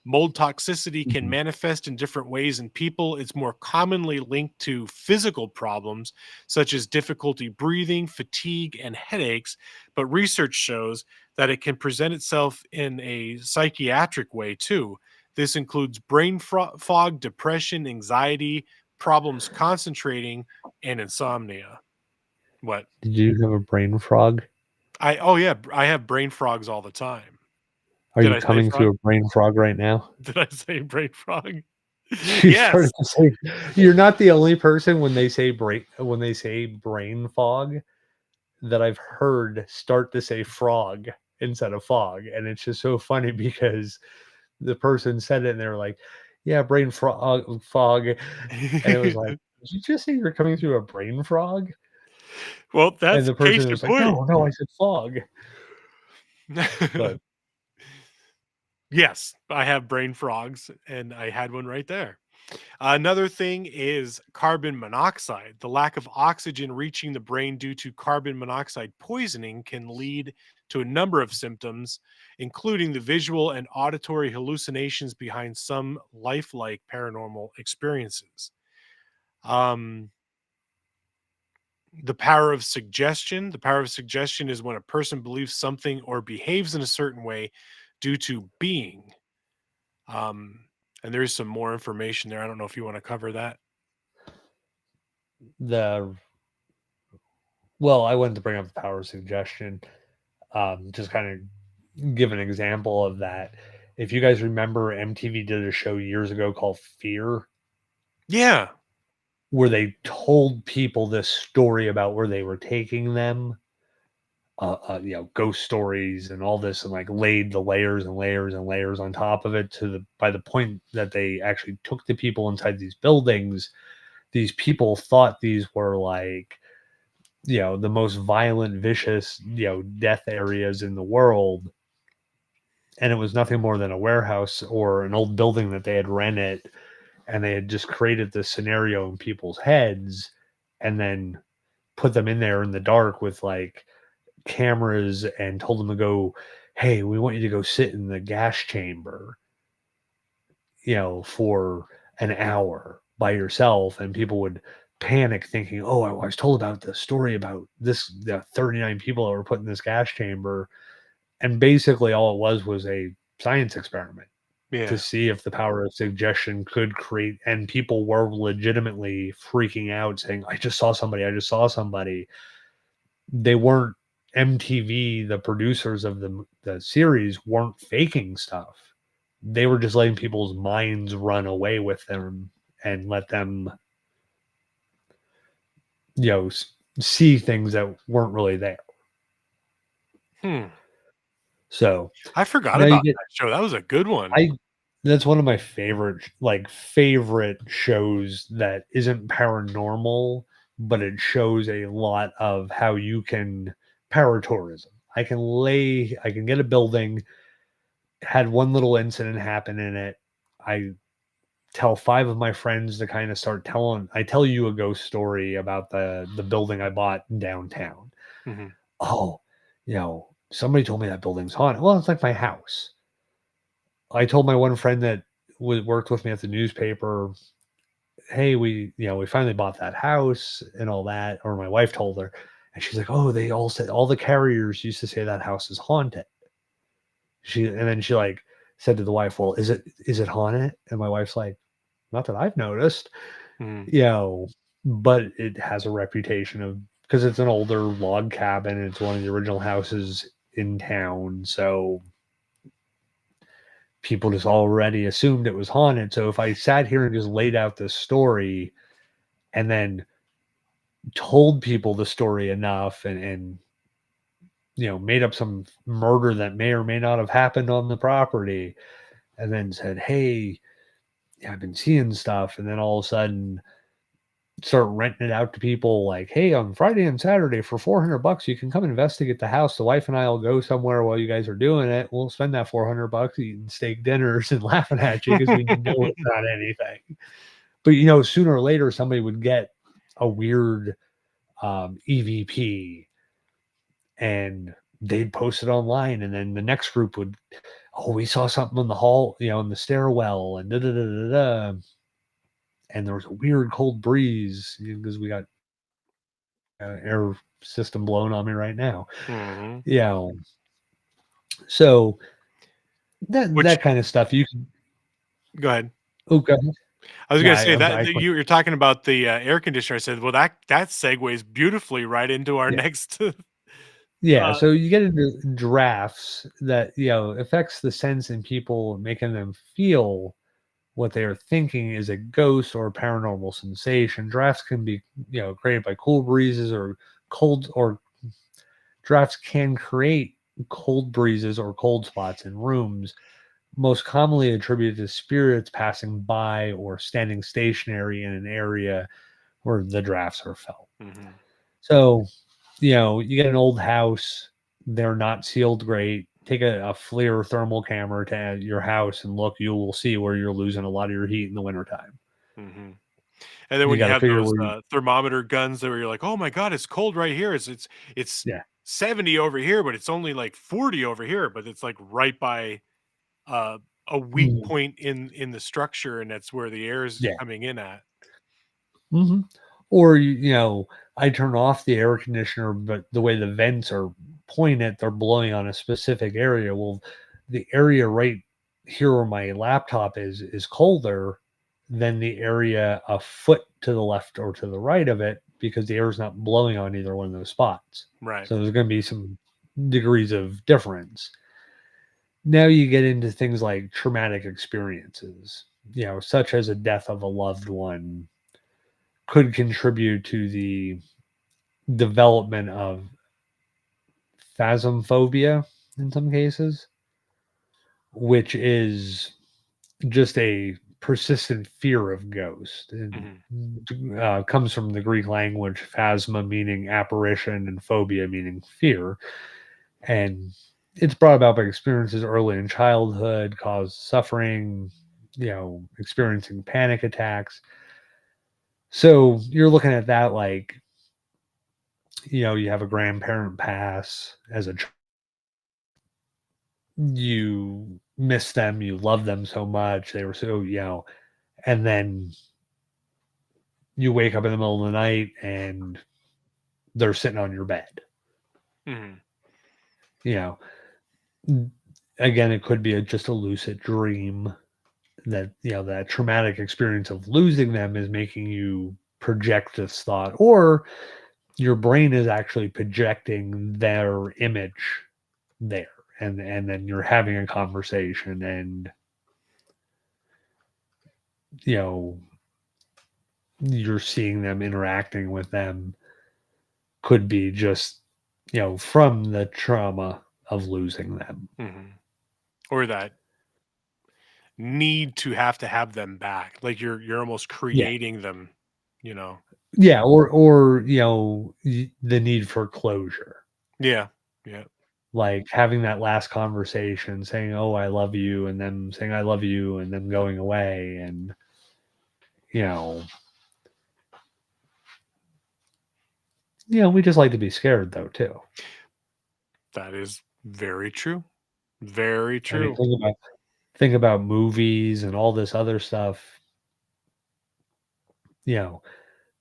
Mold toxicity can
Mhm.
manifest in different ways in people. It's more commonly linked to physical problems such as difficulty breathing, fatigue, and headaches. But research shows that it can present itself in a psychiatric way too. This includes fog, depression, anxiety, problems concentrating, and insomnia. What?
Did you have a brain frog?
Oh yeah, I have brain frogs all the time.
Are
Did
you
I say
coming
frog?
to a brain frog right now?
Did I say brain frog?
You started
Yes.
to say you're not the only person when they say brain fog that I've heard start to say frog instead of fog, and it's just so funny because the person said it and they were like, "Yeah, brain frog fog," and it was like, "Did you just say you're coming through a brain frog?"
Well,
And
that's
the
case
person
in
was like,
point.
"No, no, I said fog." But
Yes, I have brain frogs, and I had one right there. Another thing is carbon monoxide. The lack of oxygen reaching the brain due to carbon monoxide poisoning can lead to a number of symptoms, including the visual and auditory hallucinations behind some lifelike paranormal experiences. Um, the power of suggestion. The power of suggestion is when a person believes something or behaves in a certain way due to being. Um, and there is some more information there. I don't know if you want to cover that.
the well, I wanted to bring up the power of suggestion. Just kind of give an example of that. If you guys remember, MTV did a show years ago called Fear,
Yeah.
where they told people this story about where they were taking them, ghost stories and all this, and like laid the layers and layers and layers on top of it to the by the point that they actually took the people inside these buildings. These people thought these were like, the most violent, vicious, death areas in the world, and it was nothing more than a warehouse or an old building that they had rented, and they had just created this scenario in people's heads and then put them in there in the dark with like cameras and told them to go, hey, we want you to go sit in the gas chamber, for an hour by yourself. And people would panic thinking, oh, I was told about the story about the 39 people that were put in this gas chamber. And basically all it was a science experiment to
Yeah.
see if the power of suggestion could create, and people were legitimately freaking out saying, I just saw somebody. They weren't MTV, the producers of the series weren't faking stuff. They were just letting people's minds run away with them and let them, see things that weren't really there.
Hmm.
So
I forgot
now you
about
get
that show. That was a good one.
I that's one of my favorite shows that isn't paranormal, but it shows a lot of how you can paratourism. I can get a building, had one little incident happen in it. I tell five of my friends to kind of start telling I tell you a ghost story about the building I bought downtown.
Mhm.
Oh, somebody told me that building's haunted. Well, it's like my house. I told my one friend that worked with me at the newspaper, "Hey, we finally bought that house and all that." Or my wife told her, and she's like, "Oh, they all said all the carriers used to say that house is haunted." And then she like said to the wife, "Well, is it haunted?" And my wife's like, "Not that I've noticed."
Mhm.
You know, but it has a reputation of because it's an older log cabin. It's one of the original houses in town, so people just already assumed it was haunted. So if I sat here and just laid out this story and then told people the story enough and made up some murder that may or may not have happened on the property, and then said, "Hey, yeah, I've been seeing stuff," and then all of a sudden start renting it out to people like, "Hey, on Friday and Saturday for $400, you can come investigate the house. The wife and I will go somewhere while you guys are doing it. We'll spend that $400 eating steak dinners and laughing at you because we know it's not anything." But sooner or later, somebody would get a weird EVP and they'd post it online, and then the next group would, "Oh, we saw something in the hall, in the stairwell, and da da da da da." And there was a weird cold breeze because we got air system blowing on me right now.
Mhm.
Yeah. So that
Which
that kind of stuff you can.
go ahead.
Oh, go ahead.
I was
No,
gonna
I,
say
I'm,
that
I
you're talking about the, air conditioner. I said, "Well, that segues beautifully right into our
yeah.
next"
Yeah,
uh
so you get into drafts that affects the sense in people, making them feel what they are thinking is a ghost or a paranormal sensation. Drafts can be created by cool breezes or cold, or drafts can create cold breezes or cold spots in rooms, most commonly attributed to spirits passing by or standing stationary in an area where the drafts are felt.
Mhm,
So, you get an old house, they're not sealed great. Take a FLIR thermal camera to your house and look, you will see where you're losing a lot of your heat in the wintertime.
mhm. And then
You
when you
got to
have
figure
those,
where
thermometer guns that where you're like, "Oh my god, it's cold right here. It's
yeah.
70 over here, but it's only like 40 over here," but it's like right by, uh, a weak
Mm,
point in the structure, and that's where the air is
yeah.
coming in at.
hmm Or, I turn off the air conditioner, but the way the vents are pointed, they're blowing on a specific area. Well, the area right here where my laptop is colder than the area a foot to the left or to the right of it because the air is not blowing on either one of those spots.
Right.
So there's going to be some degrees of difference. Now you get into things like traumatic experiences, such as a death of a loved one could contribute to the development of phasmophobia in some cases, which is just a persistent fear of ghosts. And
Mhm,
comes from the Greek language phasma meaning apparition and phobia meaning fear. And it's brought about by experiences early in childhood, cause suffering, experiencing panic attacks. So you're looking at that like, you have a grandparent pass as a you miss them, you love them so much, they were so, and then you wake up in the middle of the night and they're sitting on your bed.
mhm,
You know, again, it could be just a lucid dream that, that traumatic experience of losing them is making you project this thought, or your brain is actually projecting their image there. And then you're having a conversation and, you know, you're seeing them interacting with them could be just, from the trauma of losing them.
mhm. Or that need to have them back, like you're almost
Yeah.
creating them, you know?
Yeah. Or, the need for closure,
Yeah, yeah.
like having that last conversation saying, "Oh, I love you," and then saying, "I love you," and then going away. And, you know, we just like to be scared though, too.
That is very true. Very
I mean,
true.
think about movies and all this other stuff. You know,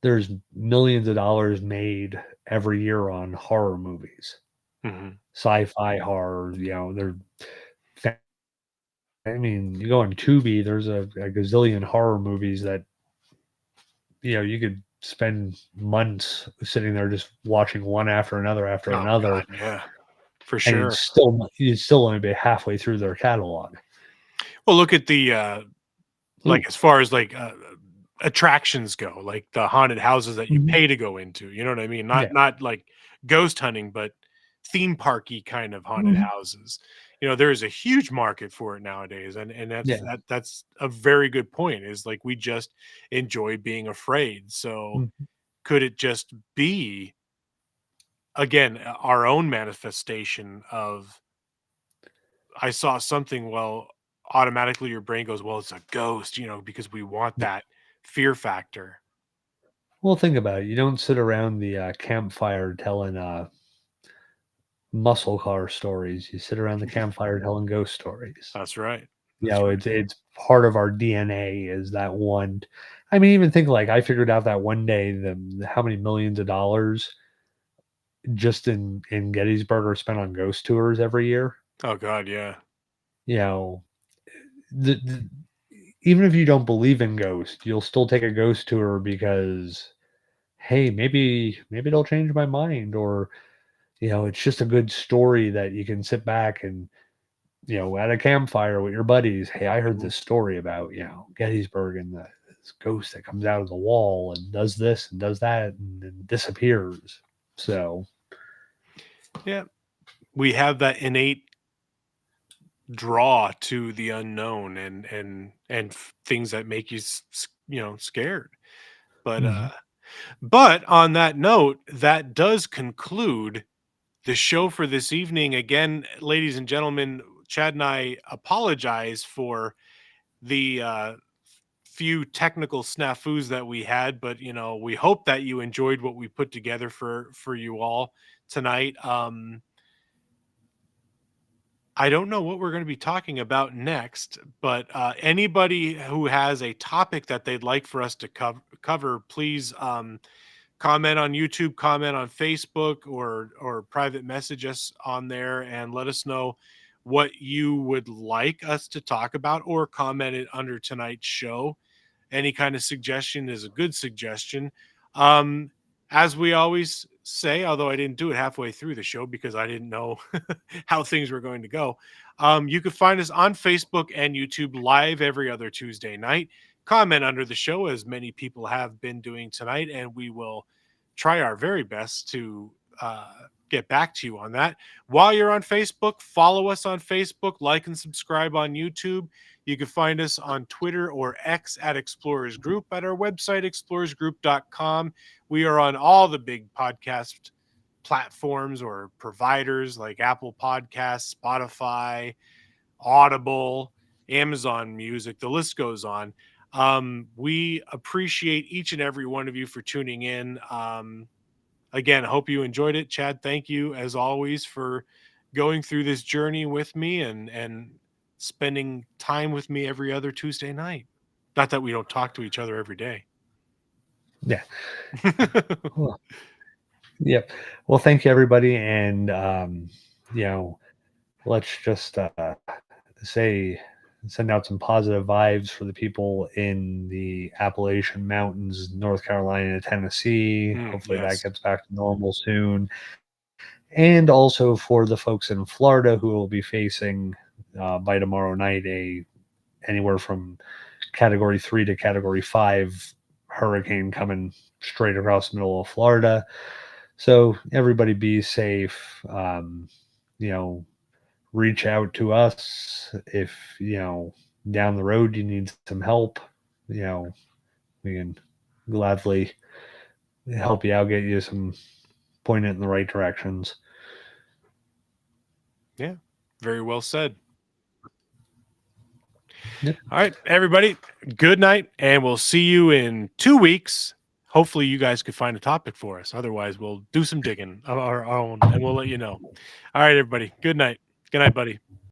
there's millions of dollars made every year on horror movies,
Mhm.
sci-fi horror. Fa- I mean, you go on Tubi, there's a gazillion horror movies that you could spend months sitting there just watching one after another after
Oh god,
another.
yeah. for
and
sure.
you'd still only be halfway through their catalog.
Well, look at the like,
Ooh,
as far as, like, attractions go, like the haunted houses that you
mhm,
pay to go into, you know what I mean?
yeah,
Not like ghost hunting, but theme parky kind of haunted
mhm,
houses. You know, there is a huge market for it nowadays, and
yeah,
that's a very good point, is, like, we just enjoy being afraid, so
mhm,
could it just be, again, our own manifestation of, "I saw something," well, automatically your brain goes, "Well, it's a ghost," you know, because we want
yeah.
that fear factor.
Well, think about it. You don't sit around the, campfire telling, muscle car stories. You sit around the campfire telling ghost stories.
That's right.
You
That's
know,
right.
it's part of our DNA is that one. I mean, even think like I figured out that one day how many millions of dollars just in Gettysburg are spent on ghost tours every year.
Oh god, yeah.
You know, the even if you don't believe in ghosts, you'll still take a ghost tour because hey, maybe it'll change my mind, or it's just a good story that you can sit back and at a campfire with your buddies. Hey, I heard
Mhm.
this story about Gettysburg and this ghost that comes out of the wall and does this and does that and then disappears. So
Yeah. We have that innate draw to the unknown and things that make you scared. But
mhm.
on that note, that does conclude the show for this evening. Again, ladies and gentlemen, Chad and I apologize for the few technical snafus that we had, but we hope that you enjoyed what we put together for you all tonight. I don't know what we're going to be talking about next, but anybody who has a topic that they'd like for us to cover, please comment on YouTube, comment on Facebook, or private message us on there and let us know what you would like us to talk about, or comment it under tonight's show. Any kind of suggestion is a good suggestion. Um, as we always say, although I didn't do it halfway through the show because I didn't know how things were going to go, you can find us on Facebook and YouTube live every other Tuesday night. Comment under the show, as many people have been doing tonight, and we will try our very best to get back to you on that. While you're on Facebook, follow us on Facebook, like and subscribe on YouTube. You can find us on Twitter or X at Explorers Group, at our website, explorersgroup.com. We are on all the big podcast platforms or providers like Apple Podcasts, Spotify, Audible, Amazon Music, the list goes on. We appreciate each and every one of you for tuning in. Again, I hope you enjoyed it. Chad, thank you as always for going through this journey with me and spending time with me every other Tuesday night. Not that we don't talk to each other every day.
Yeah. Cool. Yep. Well, thank you everybody, and you know, let's just say send out some positive vibes for the people in the Appalachian Mountains, North Carolina, Tennessee. Hopefully that
Yes.
gets back to normal soon. And also for the folks in Florida who will be facing by tomorrow night a anywhere from category 3 to category 5 hurricane coming straight across the middle of Florida. So everybody be safe. You know, reach out to us if down the road you need some help. You know, we can gladly help you out, get you some point it in the right directions.
Yeah. Very well said.
Yep.
All right, everybody. Good night, and we'll see you in 2 weeks. Hopefully, you guys could find a topic for us. Otherwise, we'll do some digging of our own, and we'll let you know. All right, everybody. Good night. Good night, buddy.